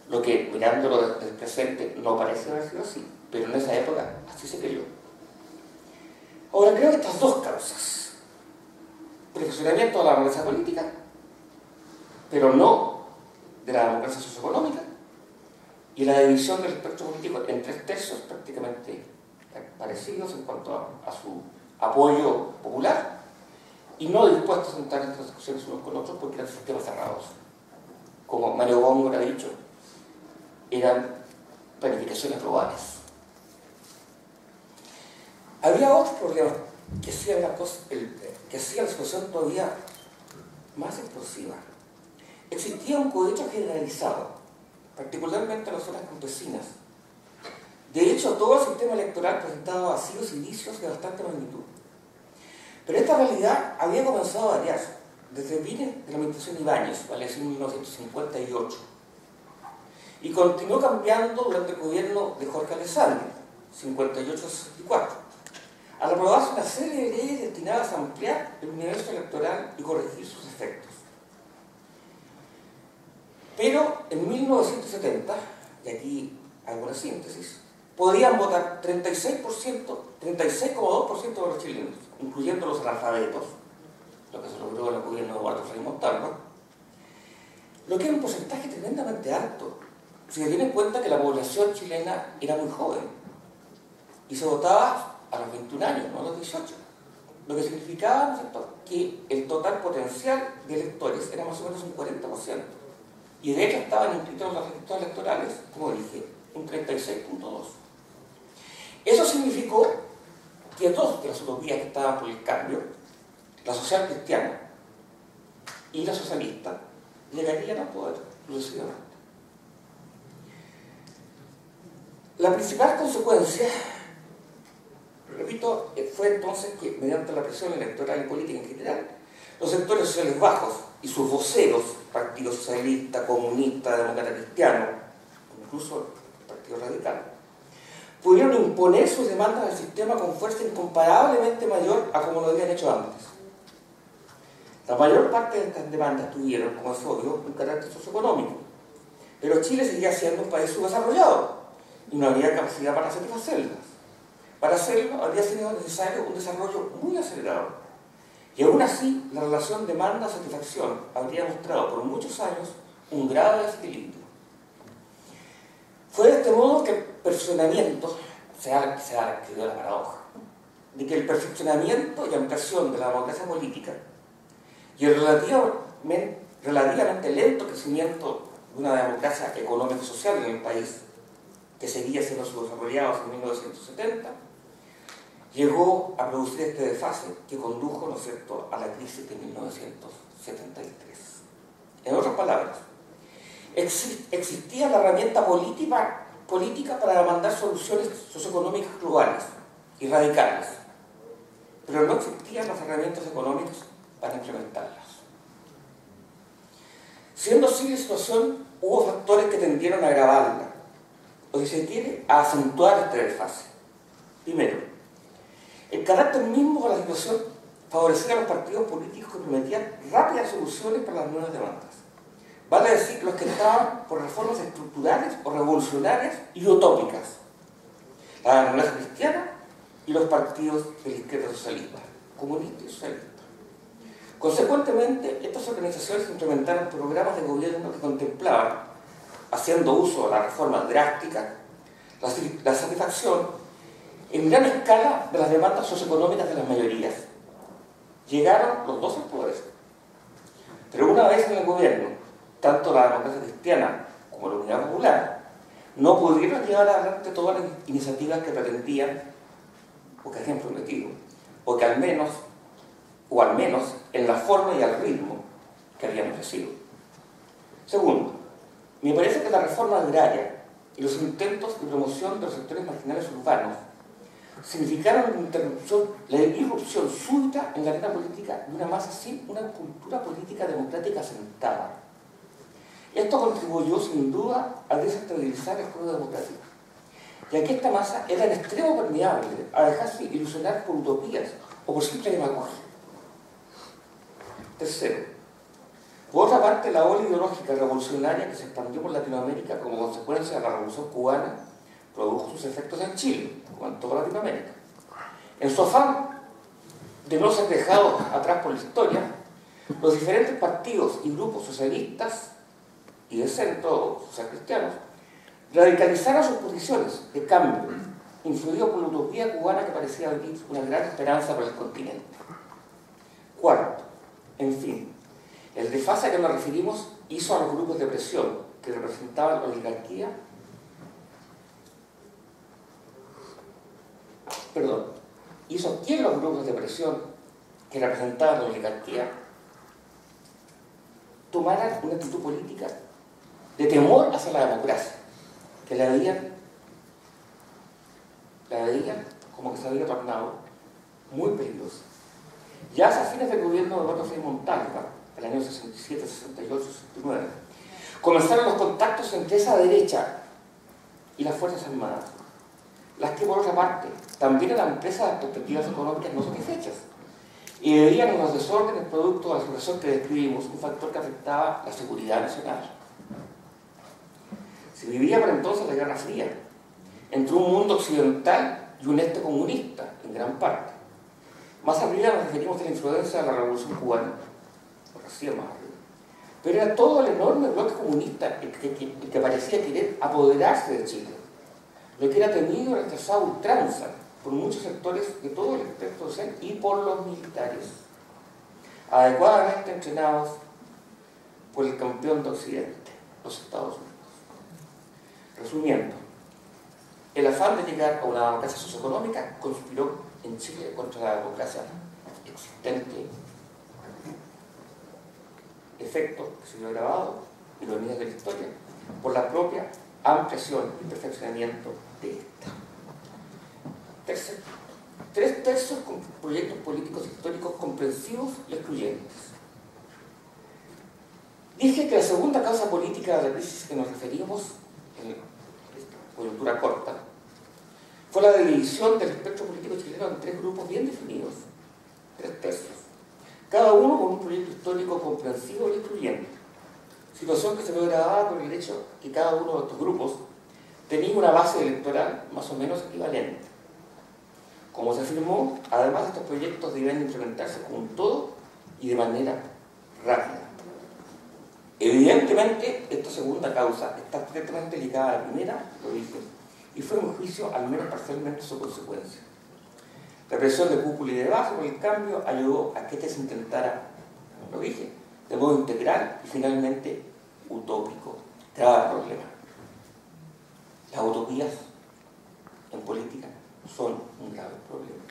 lo que, mirándolo desde el presente, no parece haber sido así, pero en esa época así se creyó. Ahora, creo que estas dos causas, perfeccionamiento de la democracia política, pero no de la democracia socioeconómica, y la división del espectro político en 3/3 prácticamente parecidos en cuanto a su apoyo popular, y no dispuestos a entrar en transacciones unos con otros porque eran sistemas cerrados. Como Mario Góngora ha dicho, eran planificaciones globales. Había otros problemas que hacían la situación todavía más explosiva. Existía un cohecho generalizado, particularmente en las zonas campesinas. De hecho, todo el sistema electoral presentaba vacíos indicios de bastante magnitud. Pero esta realidad había comenzado a variar desde fines de la administración Ibáñez, vale decir 1958, y continuó cambiando durante el gobierno de Jorge Alessandri, 58-64, al aprobarse una serie de leyes destinadas a ampliar el universo electoral y corregir sus efectos. Pero en 1970, y aquí hago una síntesis, podían votar 36,2% de los chilenos, incluyendo los analfabetos, lo que se logró en el gobierno de Eduardo Frei Montalva, lo que era un porcentaje tremendamente alto, si se tiene en cuenta que la población chilena era muy joven y se votaba a los 21 años, no a los 18, lo que significaba, ¿no es cierto?, que el total potencial de electores era más o menos un 40%, y de hecho estaban inscritos en los registros electorales, como dije, un 36,2%. Eso significó que dos de las utopías que estaban por el cambio, la social cristiana y la socialista, llegarían al poder sucesivamente. La principal consecuencia, repito, fue entonces que mediante la presión electoral y política en general, los sectores sociales bajos y sus voceros, Partido Socialista, Comunista, Demócrata Cristiano, incluso el Partido Radical, pudieron imponer sus demandas al sistema con fuerza incomparablemente mayor a como lo habían hecho antes. La mayor parte de estas demandas tuvieron, como es obvio, un carácter socioeconómico, pero Chile seguía siendo un país subdesarrollado y no había capacidad para satisfacerlas. Para hacerlo habría sido necesario un desarrollo muy acelerado, y aún así la relación demanda-satisfacción habría mostrado por muchos años un grave desequilibrio. Fue de este modo que el perfeccionamiento, se ha escrito la paradoja, de que el perfeccionamiento y ampliación de la democracia política y el relativamente lento crecimiento de una democracia económica y social en el país, que seguía siendo subdesarrollado en 1970, llegó a producir este desfase que condujo, ¿no es cierto?, a la crisis de 1973. En otras palabras, existía la herramienta política para demandar soluciones socioeconómicas globales y radicales, pero no existían las herramientas económicas para implementarlas. Siendo así la situación, hubo factores que tendieron a agravarla, o si se quiere, a acentuar este desfase. Primero, el carácter mismo de la situación favorecía a los partidos políticos que prometían rápidas soluciones para las nuevas demandas. Vale decir, los que estaban por reformas estructurales o revolucionarias y utópicas, la democracia cristiana y los partidos de la izquierda socialista, comunista y socialista. Consecuentemente, estas organizaciones implementaron programas de gobierno que contemplaban, haciendo uso de la reforma drástica, la satisfacción en gran escala de las demandas socioeconómicas de las mayorías. Llegaron los dos al poder. Pero una vez en el gobierno, tanto la democracia cristiana como la Unidad Popular no pudieron llevar adelante todas las iniciativas que pretendían o que habían prometido, o al menos en la forma y al ritmo que habían ofrecido. Segundo, me parece que la reforma agraria y los intentos de promoción de los sectores marginales urbanos significaron la irrupción súbita en la arena política de una masa sin una cultura política democrática asentada. Esto contribuyó sin duda a desestabilizar el juego democrático, ya que esta masa era en extremo permeable a dejarse ilusionar por utopías o por simple demagogia. Tercero, por otra parte, la ola ideológica revolucionaria que se expandió por Latinoamérica como consecuencia de la Revolución Cubana produjo sus efectos en Chile, como en toda Latinoamérica. En su afán de no ser dejados atrás por la historia, los diferentes partidos y grupos socialistas y de centro, o sea, cristianos, radicalizaron sus posiciones de cambio, influidos por la utopía cubana que parecía abrir una gran esperanza para el continente. Cuarto, en fin, el desfase a que nos referimos hizo a los grupos de presión que representaban la oligarquía, hizo que los grupos de presión que representaban la oligarquía tomaran una actitud política de temor hacia la democracia, que la veían como que se había tornado muy peligrosa. Ya a fines del gobierno de Eduardo Frei Montalva, el año 67, 68, 69, comenzaron los contactos entre esa derecha y las Fuerzas Armadas, las que por otra parte también eran presas de perspectivas económicas no satisfechas y veían en los desórdenes producto de la situación que describimos un factor que afectaba la seguridad nacional. Se vivía por entonces la Guerra Fría, entre un mundo occidental y un este comunista, en gran parte. Más arriba nos referimos a la influencia de la Revolución Cubana, por así más arriba. Pero era todo el enorme bloque comunista el que parecía querer apoderarse de Chile, lo que era temido y rechazado a ultranza por muchos sectores de todo el espectro social y por los militares, adecuadamente entrenados por el campeón de Occidente, los Estados Unidos. Resumiendo, el afán de llegar a una democracia socioeconómica conspiró en Chile contra la democracia existente, efecto que se vio grabado, ironías de la historia, por la propia ampliación y perfeccionamiento de esta. Tercero, 3/3 con proyectos políticos históricos comprensivos y excluyentes. Dije que la segunda causa política de la crisis que nos referimos, en esta coyuntura corta, fue la división del espectro político chileno en 3 grupos bien definidos, 3/3, cada uno con un proyecto histórico comprensivo y excluyente, situación que se ve grabada por el hecho que cada uno de estos grupos tenía una base electoral más o menos equivalente. Como se afirmó, además estos proyectos deben implementarse como un todo y de manera rápida. Evidentemente, esta segunda causa está directamente ligada a la primera, lo dije, y fue en mi juicio al menos parcialmente su consecuencia. La presión de cúpula y de base por el cambio ayudó a que este se intentara, lo dije, de modo integral y finalmente utópico. Grave problema. Las utopías en política son un grave problema.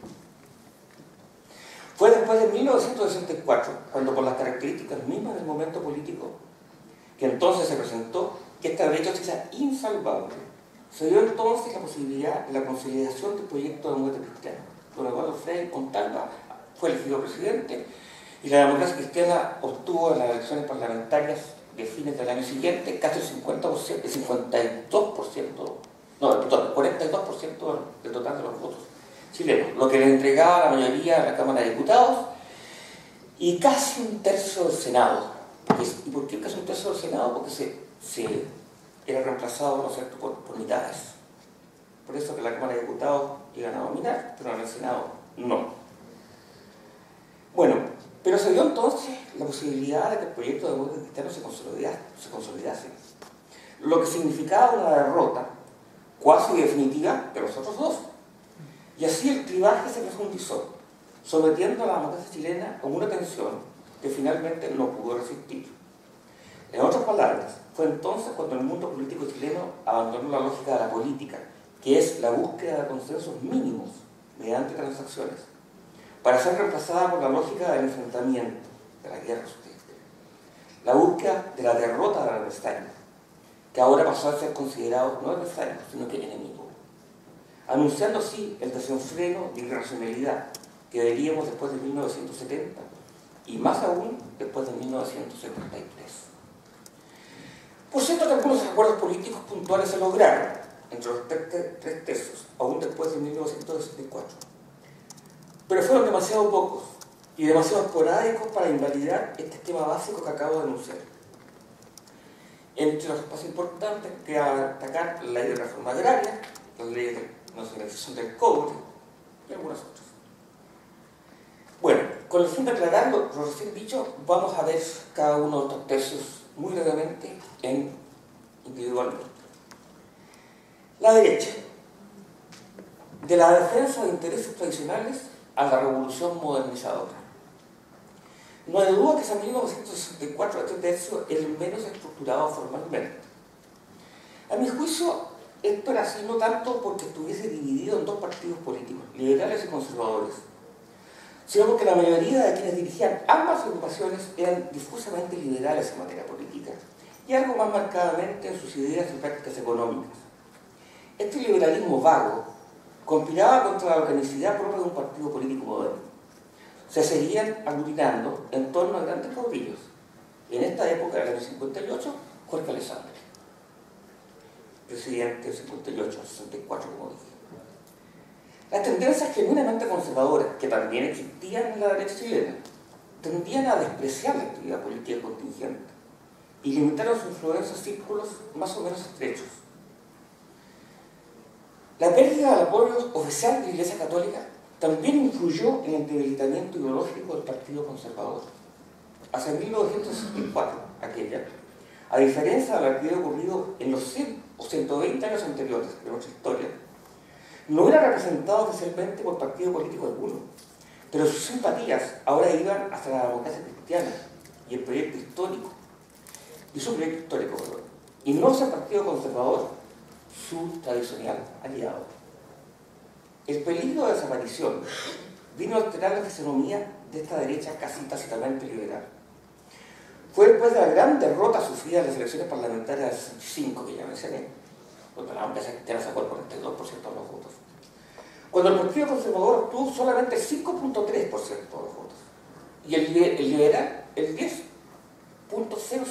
Fue después de 1964, cuando por las características mismas del momento político que entonces se presentó, que esta brecha era insalvable. Se dio entonces la posibilidad de la consolidación del proyecto de democracia cristiana. Don Eduardo Frei Montalva fue elegido presidente y la democracia cristiana obtuvo en las elecciones parlamentarias de fines del año siguiente casi el 50%, el 52%, no, perdón, el 42% del total de los votos chilenos, lo que le entregaba la mayoría a la Cámara de Diputados y casi un tercio del Senado. ¿Y por qué casi un tercio del Senado? Porque se era reemplazado, ¿no es cierto?, por mitades. Por eso que la Cámara de Diputados iban a dominar, pero en el Senado no. Bueno, pero se dio entonces la posibilidad de que el proyecto de democracia cristiana se consolidase, lo que significaba una derrota cuasi definitiva de los otros dos. Y así el clivaje se profundizó, sometiendo a la democracia chilena a una tensión que finalmente no pudo resistir. En otras palabras, fue entonces cuando el mundo político chileno abandonó la lógica de la política, que es la búsqueda de consensos mínimos mediante transacciones, para ser reemplazada por la lógica del enfrentamiento, de la guerra sutil. la búsqueda de la derrota del adversario, que ahora pasó a ser considerado no adversario, sino que enemigo, anunciando así el desenfreno de irracionalidad que veríamos después de 1970 y más aún después de 1973. Por cierto que algunos acuerdos políticos puntuales se lograron entre los tres tercios, aún después de 1964, pero fueron demasiado pocos y demasiado esporádicos para invalidar este esquema básico que acabo de anunciar. Entre los más importantes queda destacar la ley de reforma agraria, la ley de nacionalización del cobre y algunas otras. Bueno, con el fin de aclarar lo recién dicho, vamos a ver cada uno de estos tercios muy brevemente individualmente. La derecha, de la defensa de intereses tradicionales a la revolución modernizadora. No hay duda que hasta 1964 este tercio es el menos estructurado formalmente. A mi juicio, esto era así no tanto porque estuviese dividido en dos partidos políticos, liberales y conservadores, sino porque la mayoría de quienes dirigían ambas agrupaciones eran difusamente liberales en materia política y algo más marcadamente en sus ideas y prácticas económicas. Este liberalismo vago conspiraba contra la organicidad propia de un partido político moderno. Se seguían aglutinando en torno a grandes caudillos. En esta época, en el año 58, Jorge Alessandri, presidente del 58 al 64, como dije. Las tendencias genuinamente conservadoras, que también existían en la derecha chilena, tendían a despreciar la actividad política contingente y limitaron su influencia a círculos más o menos estrechos. La pérdida del apoyo oficial de la Iglesia Católica también influyó en el debilitamiento ideológico del Partido Conservador. Hacia 1964, aquella, a diferencia de lo que había ocurrido en los 100 o 120 años anteriores de nuestra historia, no era representado oficialmente por partido político alguno, pero sus simpatías ahora iban hacia la democracia cristiana y el proyecto histórico, y no hacia el Partido Conservador, su tradicional aliado. El peligro de desaparición vino a alterar la fisonomía de esta derecha casi tácitamente liberal. Fue después de la gran derrota sufrida en las elecciones parlamentarias del 65 que ya mencioné, donde la democracia cristiana sacó el 42% de los votos, cuando el Partido Conservador obtuvo solamente el 5.3% de los votos y el liberal el 10.05%.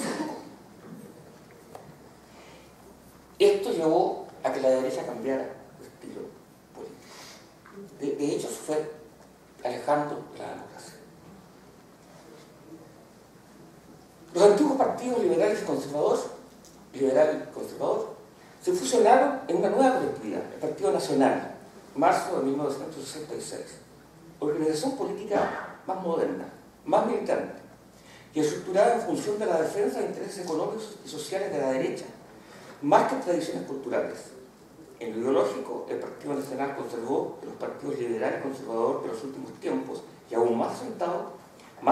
Esto llevó a que la derecha cambiara de estilo político. De hecho, se fue alejando de la democracia. Los antiguos partidos liberales y conservadores, liberal y conservador, se fusionaron en una nueva colectividad, el Partido Nacional, marzo de 1966, organización política más moderna, más militante, y estructurada en función de la defensa de intereses económicos y sociales de la derecha, más que tradiciones culturales. En lo ideológico, el Partido Nacional conservó los partidos liberal y conservador de los últimos tiempos y aún más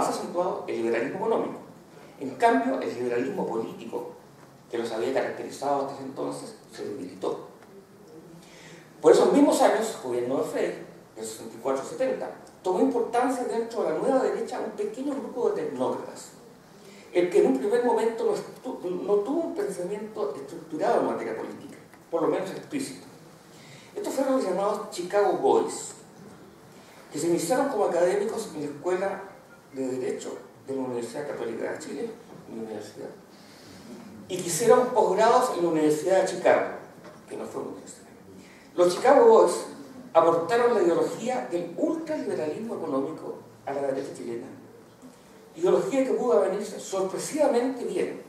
acentuado el liberalismo económico. En cambio, el liberalismo político, que los había caracterizado hasta ese entonces, se debilitó. Por esos mismos años, el gobierno de Frey, del 64 al 70, tomó importancia dentro de la nueva derecha un pequeño grupo de tecnócratas, el que en un primer momento no tuvo un pensamiento estructurado en materia política, por lo menos explícito. Estos fueron los llamados Chicago Boys, que se iniciaron como académicos en la Escuela de Derecho de la Universidad Católica de Chile, y que hicieron posgrados en la Universidad de Chicago, que no fue una universidad. Los Chicago Boys aportaron la ideología del ultraliberalismo económico a la derecha chilena, ideología que pudo venirse sorpresivamente bien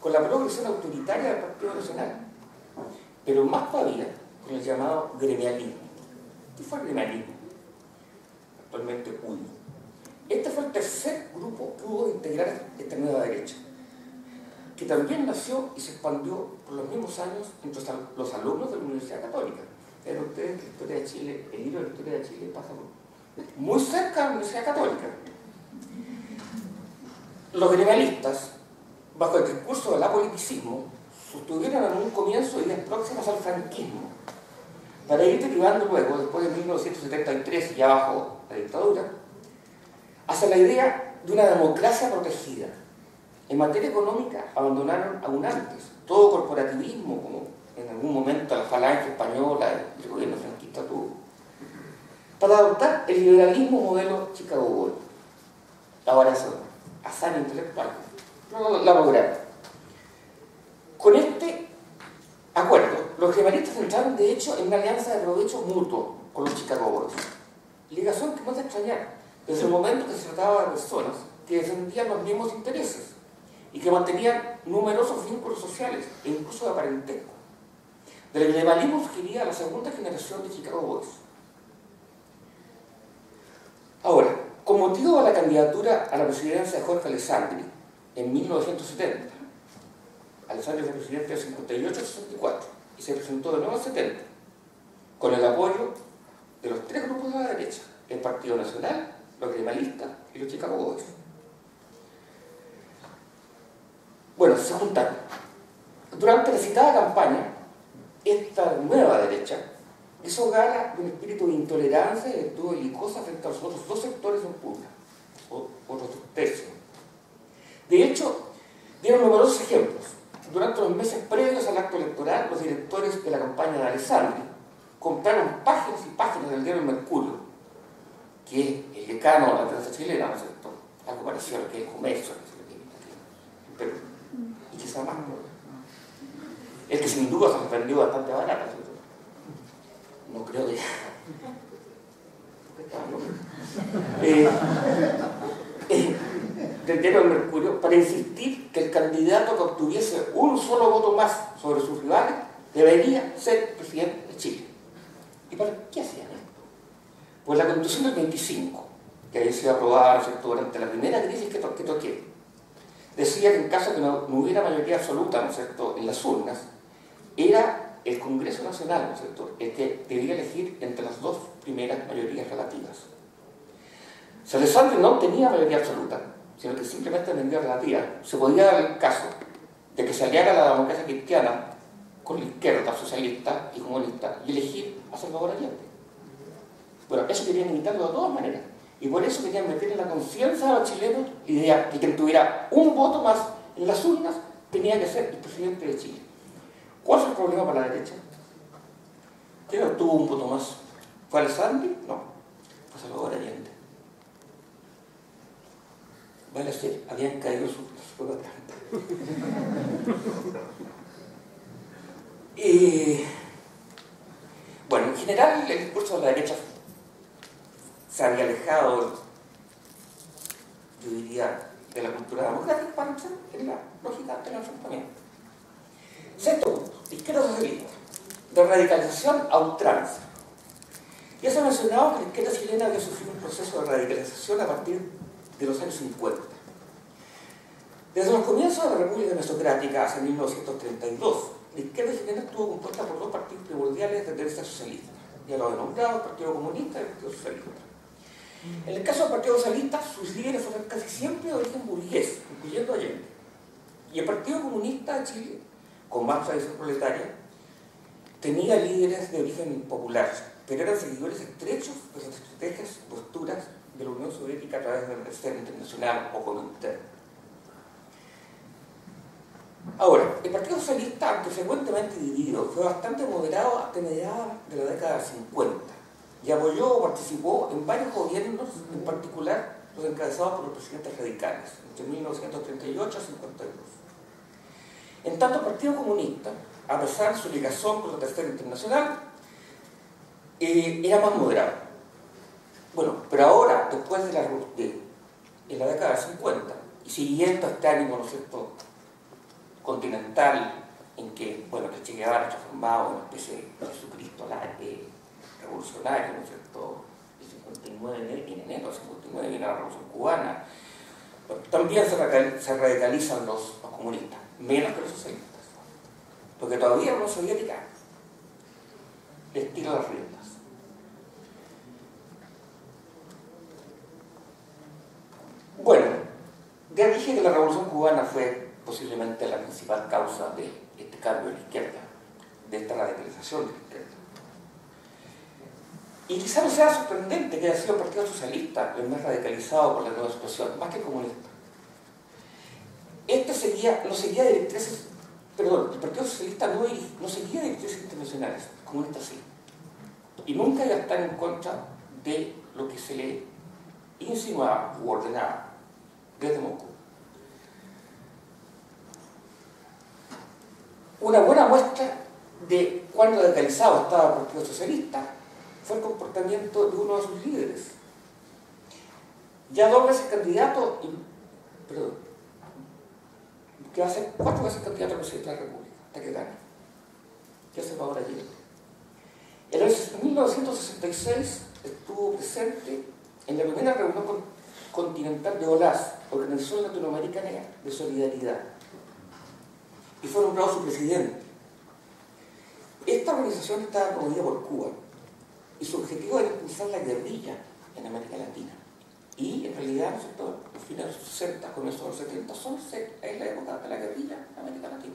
con la progresión autoritaria del Partido Nacional, pero más todavía con el llamado gremialismo. ¿Qué fue el gremialismo? Actualmente UDI. Este fue el tercer grupo que pudo integrar esta nueva derecha, que también nació y se expandió por los mismos años entre los alumnos de la Universidad Católica. Vean ustedes que la historia de Chile, el libro de la historia de Chile pasa muy cerca de la Universidad Católica. Los gremialistas, bajo el discurso del apoliticismo, sostuvieron en un comienzo ideas próximas al franquismo, para ir derivando luego, después de 1973 y ya bajo la dictadura, hacia la idea de una democracia protegida, En materia económica abandonaron aún antes todo corporativismo, como en algún momento la falange española, el gobierno franquista tuvo, para adoptar el liberalismo modelo Chicago Boys. Ahora son hazaña intelectual. No la lograron. Con este acuerdo, los gemalistas entraron de hecho en una alianza de provecho mutuo con los Chicago Boys. Ligación que no es de extrañar, desde el momento que se trataba de personas que defendían los mismos intereses y que mantenían numerosos vínculos sociales e incluso de parentesco. Del liberalismo surgiría la segunda generación de Chicago Boys. Ahora, con motivo de la candidatura a la presidencia de Jorge Alessandri en 1970, Alessandri fue presidente de 58-64 y se presentó de nuevo en 70, con el apoyo de los tres grupos de la derecha, el Partido Nacional, los Kemalistas y los Chicago Boys. Bueno, se juntaron. Durante la citada campaña, esta nueva derecha hizo gala de un espíritu de intolerancia y actitud belicosa frente a los otros dos sectores en pugna, otros dos tercios. De hecho, dieron numerosos ejemplos. Durante los meses previos al acto electoral, los directores de la campaña de Alessandri compraron páginas y páginas del diario El Mercurio, que es el decano de la prensa chilena, ¿no es cierto? Algo parecido a lo que es el comercio en Perú, y quizá más. El que sin duda se ha vendido bastante barata, ¿cierto? No creo que... del diario El Mercurio, para insistir que el candidato que obtuviese un solo voto más sobre sus rivales debería ser presidente de Chile. ¿Y para qué hacían esto? Pues la Constitución del 25, que había sido aprobada, ¿no es cierto?, durante la primera crisis que toqué, decía que en caso de que no hubiera mayoría absoluta, ¿no es cierto?, en las urnas, era el Congreso Nacional, ¿no es cierto?, el que debía elegir entre las dos primeras mayorías relativas. Si Alessandri no tenía mayoría absoluta, sino que simplemente mayoría relativa, se podía dar el caso de que se aliara la democracia cristiana con la izquierda socialista y comunista y elegir a Salvador Allende. Bueno, eso querían evitarlo de todas maneras. Y por eso querían meter en la conciencia de los chilenos la idea de que quien tuviera un voto más en las urnas tenía que ser el presidente de Chile. ¿Cuál fue el problema para la derecha? ¿Quién obtuvo un voto más? ¿Fue Alessandri? No, fue Salvador Allende. Vale, sí, habían caído sus trampas. Y bueno, en general el discurso de la derecha se había alejado, yo diría, de la cultura democrática para entrar en la lógica del enfrentamiento. Sexto punto, izquierda socialista, de radicalización a ultranza. Ya se ha mencionado que la izquierda chilena había sufrido un proceso de radicalización a partir de los años 50. Desde los comienzos de la República Mesocrática hacia 1932, la izquierda chilena estuvo compuesta por dos partidos primordiales de tendencia socialista. Ya lo he nombrado, el Partido Comunista y el Partido Socialista. En el caso del Partido Socialista, sus líderes fueron casi siempre de origen burgués, incluyendo Allende. Y el Partido Comunista de Chile, con más tradición proletaria, tenía líderes de origen popular, pero eran seguidores estrechos de las estrategias y posturas de la Unión Soviética a través del Tercer Internacional o Comintern. Ahora, el Partido Socialista, aunque frecuentemente dividido, fue bastante moderado hasta mediados de la década de 50 y apoyó o participó en varios gobiernos, en particular los encabezados por los presidentes radicales, entre 1938 a 52. En tanto, el Partido Comunista, a pesar de su ligación con la Tercera Internacional, era más moderado. Bueno, pero ahora, después de la década de 50, y siguiendo este ánimo, ¿no es cierto?, continental, en que, bueno, que Che Guevara ha transformado en una especie de Jesucristo revolucionario, ¿no es cierto?, el 59, en enero del 59 viene la Revolución Cubana. Bueno, también se radicalizan los comunistas, menos que los socialistas, porque todavía la Unión Soviética les tira las riendas. Bueno, ya dije que la Revolución Cubana fue posiblemente la principal causa de este cambio de la izquierda, de esta radicalización de la izquierda. Y quizá no sea sorprendente que haya sido el Partido Socialista el más radicalizado por la nueva situación, más que el comunista. Este seguía directrices, perdón, el Partido Socialista no seguía directrices internacionales, comunistas sí, y nunca iba a estar en contra de lo que se le insinuaba u ordenaba desde Moscú. Una buena muestra de cuán radicalizado estaba el Partido Socialista fue el comportamiento de uno de sus líderes. Ya 2 veces candidato, que va a ser 4 veces candidato a presidente de la República, hasta que gane. ¿Qué hace Salvador Allende? En 1966 estuvo presente en la primera reunión continental de OLAS, Organización Latinoamericana de Solidaridad, y fue nombrado su presidente. Esta organización estaba promovida por Cuba y su objetivo era impulsar la guerrilla en América Latina. Y en realidad, ¿no es cierto?, los fines de los 60, comienzos de los 70, es la época de la guerrilla en América Latina.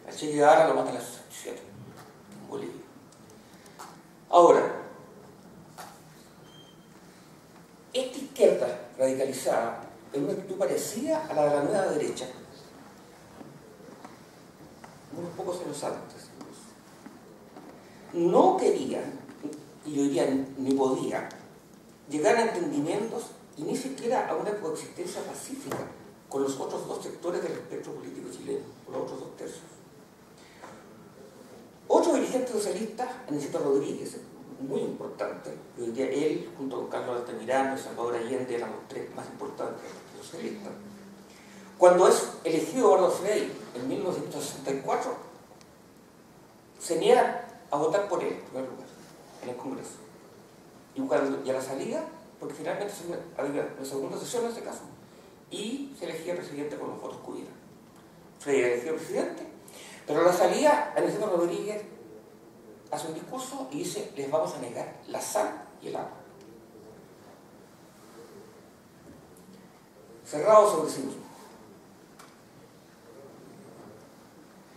El Che Guevara lo mata en el 67, en Bolivia. Ahora, esta izquierda radicalizada es una actitud parecida a la de la nueva derecha, unos pocos años antes. No querían, y yo diría ni podían, llegar a entendimientos y ni siquiera a una coexistencia pacífica con los otros 2 sectores del espectro político chileno, con los otros 2 tercios. Otro dirigente socialista, Anicetto Rodríguez, muy importante, yo diría él, junto con Carlos Altamirano y Salvador Allende, eran los 3 más importantes del Partido Socialista. Cuando es elegido Eduardo Frei en 1964, se niega a votar por él, en primer lugar, en el Congreso. Y a la salida, porque finalmente había una segunda sesión en este caso, y se elegía presidente con los votos que hubiera. Frei era elegido presidente, pero a la salida, Anicetto Rodríguez hace un discurso y dice: les vamos a negar la sal y el agua. Cerrado sobre sí mismo.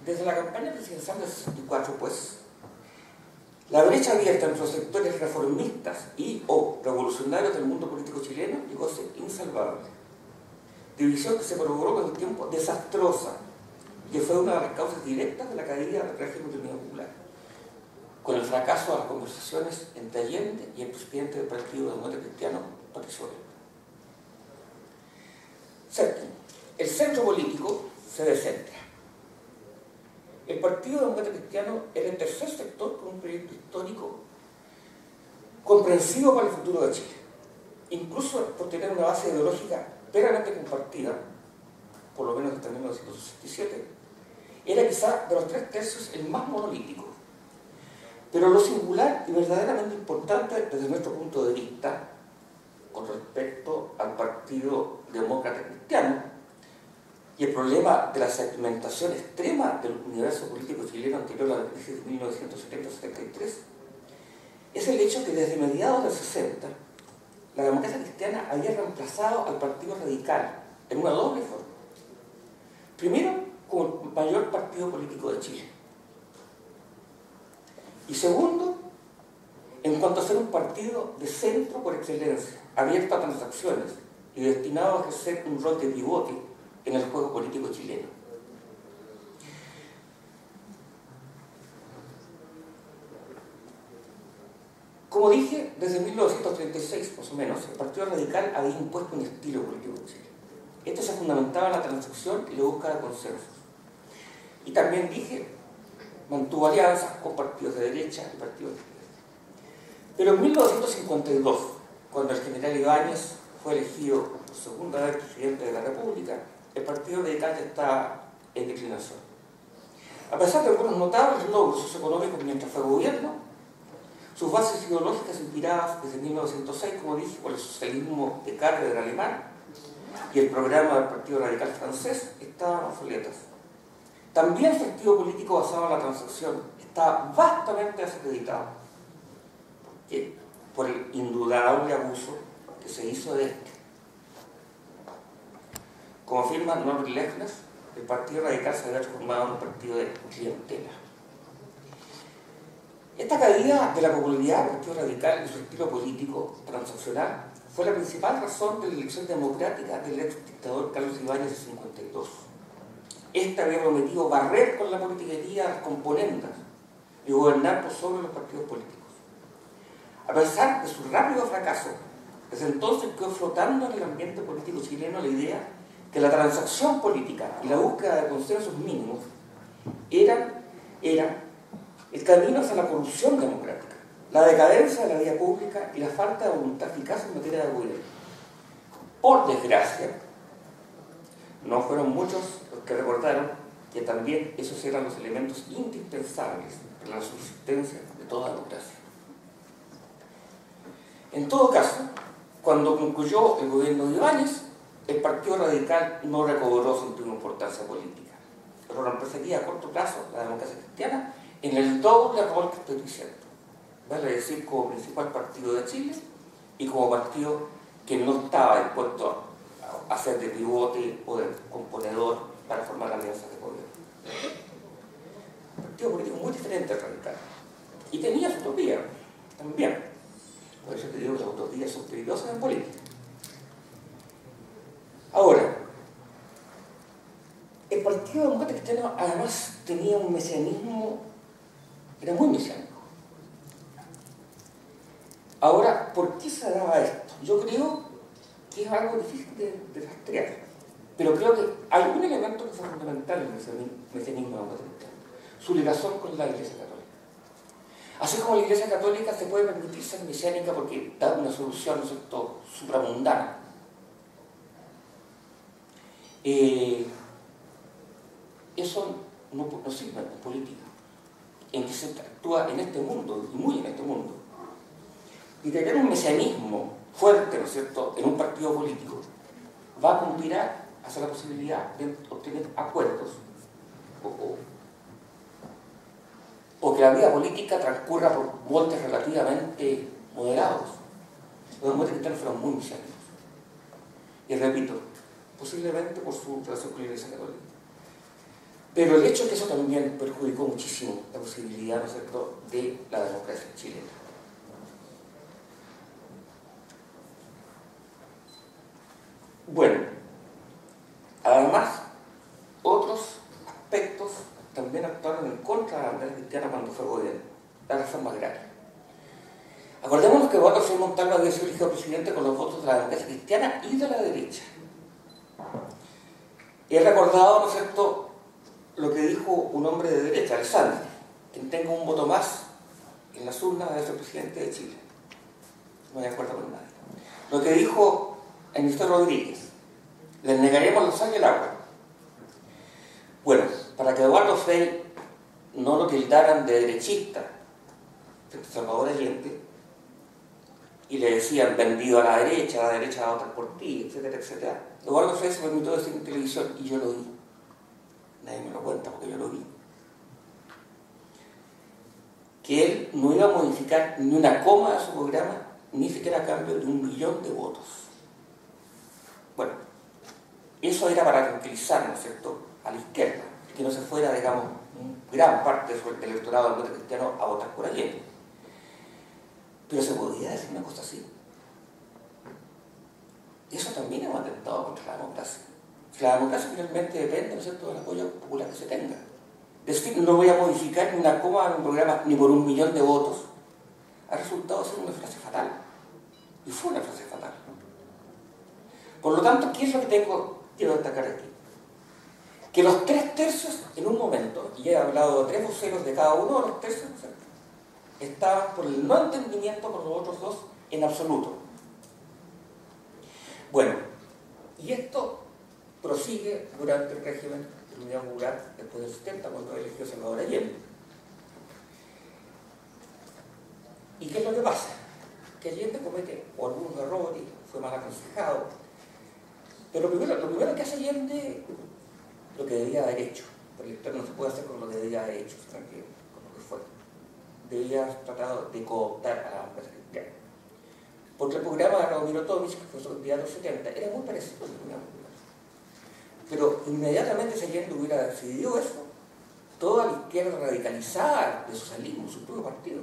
Desde la campaña presidencial del 64, pues, la brecha abierta entre los sectores reformistas y o revolucionarios del mundo político chileno llegó a ser insalvable. División que se prolongó con el tiempo desastrosa, que fue una de las causas directas de la caída del régimen de Unión Popular, con el fracaso de las conversaciones entre Allende y el presidente del Partido Demócrata Cristiano, Patricio Elwin. Séptimo, el centro político se descentra. El Partido Demócrata Cristiano era el tercer sector con un proyecto histórico comprensivo para el futuro de Chile, incluso por tener una base ideológica plenamente compartida, por lo menos hasta 1967, era quizá de los 3 tercios el más monolítico. Pero lo singular y verdaderamente importante desde nuestro punto de vista con respecto al Partido Demócrata Cristiano y el problema de la segmentación extrema del universo político chileno anterior a la crisis de 1970-73 es el hecho que desde mediados del 60 la democracia cristiana había reemplazado al Partido Radical en una doble forma. Primero, como el mayor partido político de Chile. Y segundo, en cuanto a ser un partido de centro por excelencia, abierto a transacciones y destinado a ejercer un rol de pivote en el juego político chileno. Como dije, desde 1936, más o menos, el Partido Radical había impuesto un estilo político en Chile. Este se fundamentaba en la transacción y la búsqueda de consensos. Y también dije, mantuvo alianzas con partidos de derecha y partidos de izquierda. Pero en 1952, cuando el general Ibáñez fue elegido por segunda vez presidente de la República, el Partido Radical estaba en declinación. A pesar de algunos notables logros socioeconómicos mientras fue gobierno, sus bases ideológicas inspiradas desde 1906, como dije, por el socialismo de carga del alemán y el programa del Partido Radical francés, estaban obsoletas. También su estilo político basado en la transacción estaba vastamente desacreditado por el indudable abuso que se hizo de este. Como afirma Norbert Lechner, el Partido Radical se había transformado en un partido de clientela. Esta caída de la popularidad del Partido Radical y su estilo político transaccional fue la principal razón de la elección democrática del ex dictador Carlos Ibáñez de 52. Este había prometido barrer con la politiquería las componendas y gobernar por sobre los partidos políticos. A pesar de su rápido fracaso, desde entonces quedó flotando en el ambiente político chileno la idea que la transacción política y la búsqueda de consensos mínimos eran el camino hacia la corrupción democrática, la decadencia de la vida pública y la falta de voluntad eficaz en materia de gobierno. Por desgracia, no fueron muchos los que recordaron que también esos eran los elementos indispensables para la subsistencia de toda democracia. En todo caso, cuando concluyó el gobierno de Ibáñez, el Partido Radical no recobró su antigua importancia política, pero reemplazaría a corto plazo la democracia cristiana en el doble rol que estoy diciendo, vale decir, como principal partido de Chile y como partido que no estaba dispuesto a hacer de pivote o de componedor para formar alianzas de gobierno. Un partido político muy diferente al Radical, y tenía su utopía también. Por eso te digo que las utopías son peligrosas en política. Ahora, el Partido Demócrata Cristiano además tenía un mesianismo, era muy mesiánico. Ahora, ¿por qué se daba esto? Yo creo que es algo difícil de rastrear, pero creo que hay un elemento que es fundamental en el mesianismo demócrata cristiano: su ligación con la Iglesia Católica. Así como la Iglesia Católica se puede permitir ser mesiánica porque da una solución, ¿no es cierto?, supramundana. Eso no sirve en política, en que se actúa en este mundo, y muy en este mundo. Y tener un mesianismo fuerte, ¿no es cierto?, en un partido político, va a conspirar hacia la posibilidad de obtener acuerdos o que la vida política transcurra por moldes relativamente moderados. Los demócratas cristianos fueron muy mesiánicos. Y repito, posiblemente por su relación con la Iglesia Católica. Pero el hecho es que eso también perjudicó muchísimo la posibilidad, ¿no es cierto?, de la democracia chilena. Bueno, además, otros aspectos también actuaron en contra de la democracia cristiana cuando fue gobierno, la reforma agraria. Acordémonos que Eduardo Frei Montalva había sido elegido presidente con los votos de la democracia cristiana y de la derecha. Y he recordado, ¿no es cierto?, lo que dijo un hombre de derecha, Alessandri: quien tenga un voto más en las urnas debe ser presidente de Chile. No me acuerdo con nadie. Lo que dijo Ernesto Rodríguez: les negaremos la sal y el agua. Bueno, para que Eduardo Frei no lo tildaran de derechista frente a Salvador Allende, y le decían vendido a la derecha va a votar por ti, etcétera, etcétera, Eduardo Frei se permitió decir en televisión, y yo lo vi. Nadie me lo cuenta porque yo lo vi, que él no iba a modificar ni una coma de su programa, ni siquiera a cambio de 1 millón de votos. Bueno, eso era para tranquilizar, ¿no es cierto?, a la izquierda, que no se fuera, digamos, gran parte del electorado demócrata cristiano a votar por Allende. Pero se podía decir una cosa así. Eso también es un atentado contra la democracia. La democracia finalmente depende, ¿no es cierto?, del apoyo popular que se tenga. Es decir, no voy a modificar ni una coma en un programa ni por 1 millón de votos. Ha resultado ser una frase fatal. Y fue una frase fatal. Por lo tanto, ¿qué es lo que quiero destacar aquí? Que los 3/3 en un momento, y he hablado de 3 voceros de cada uno de los tercios, ¿no es cierto?, estaban por el no entendimiento con los otros dos en absoluto. Bueno, y esto prosigue durante el régimen de la Unidad Popular después del 70, cuando eligió Salvador Allende. ¿Y qué es lo que pasa? Que Allende comete algunos errores, fue mal aconsejado, pero lo primero que hace Allende, lo que debía haber hecho, porque la historia no se puede hacer con lo que debía haber hecho, sino que con lo que fue. Debía haber tratado de cooptar a la democracia cristiana. Porque el programa de Radomiro Tomic, que fue su candidato en 70, era muy parecido al programa popular. Pero inmediatamente si Allende hubiera decidido eso, toda la izquierda radicalizada de socialismo, su propio partido,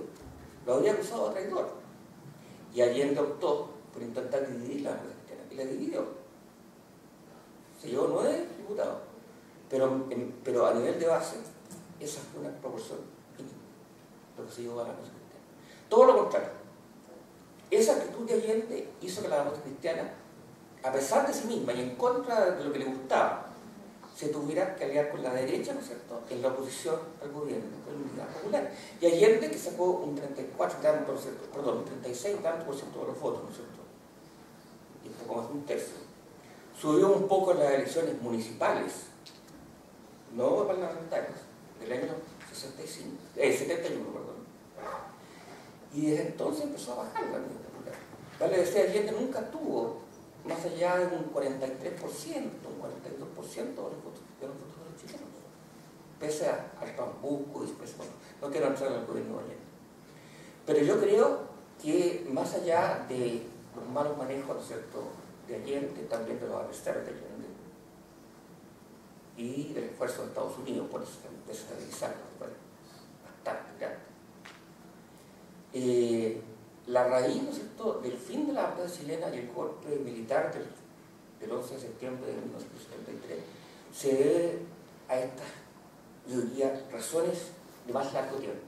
lo habría acusado de traidor. Y Allende optó por intentar dividir la democracia cristiana, y la dividió. Se llevó 9 diputados, pero a nivel de base, esa fue una proporción mínima, lo que se llevó a la democracia cristiana. Todo lo contrario, esa actitud de Allende hizo que la democracia cristiana, a pesar de sí misma y en contra de lo que le gustaba, se tuviera que aliar con la derecha, ¿no es cierto?, en la oposición al gobierno de la Unidad Popular. Y Allende, que sacó un 36 tanto por ciento de los votos, ¿no es cierto?, y un poco más de un tercio, subió un poco en las elecciones municipales, no parlamentarias, del año 71, perdón. Y desde entonces empezó a bajar la Unidad Popular. Vale decir, Allende nunca tuvo más allá de un 43%, un 42% de los votos de los chilenos, pese al Pambuco y después, bueno, no quiero entrar en el gobierno de Allende. Pero yo creo que más allá de los malos manejos, ¿no es cierto?, de Allende, también de los adversarios de Allende y del esfuerzo de Estados Unidos por desestabilizarlo, bueno, bastante grande. La raíz, ¿no es cierto?, del fin de la democracia chilena y el golpe militar del 11 de septiembre de 1973 se debe a estas, yo diría, razones de más largo tiempo,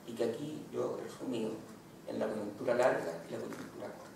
y que aquí yo he resumido en la coyuntura larga y la coyuntura corta.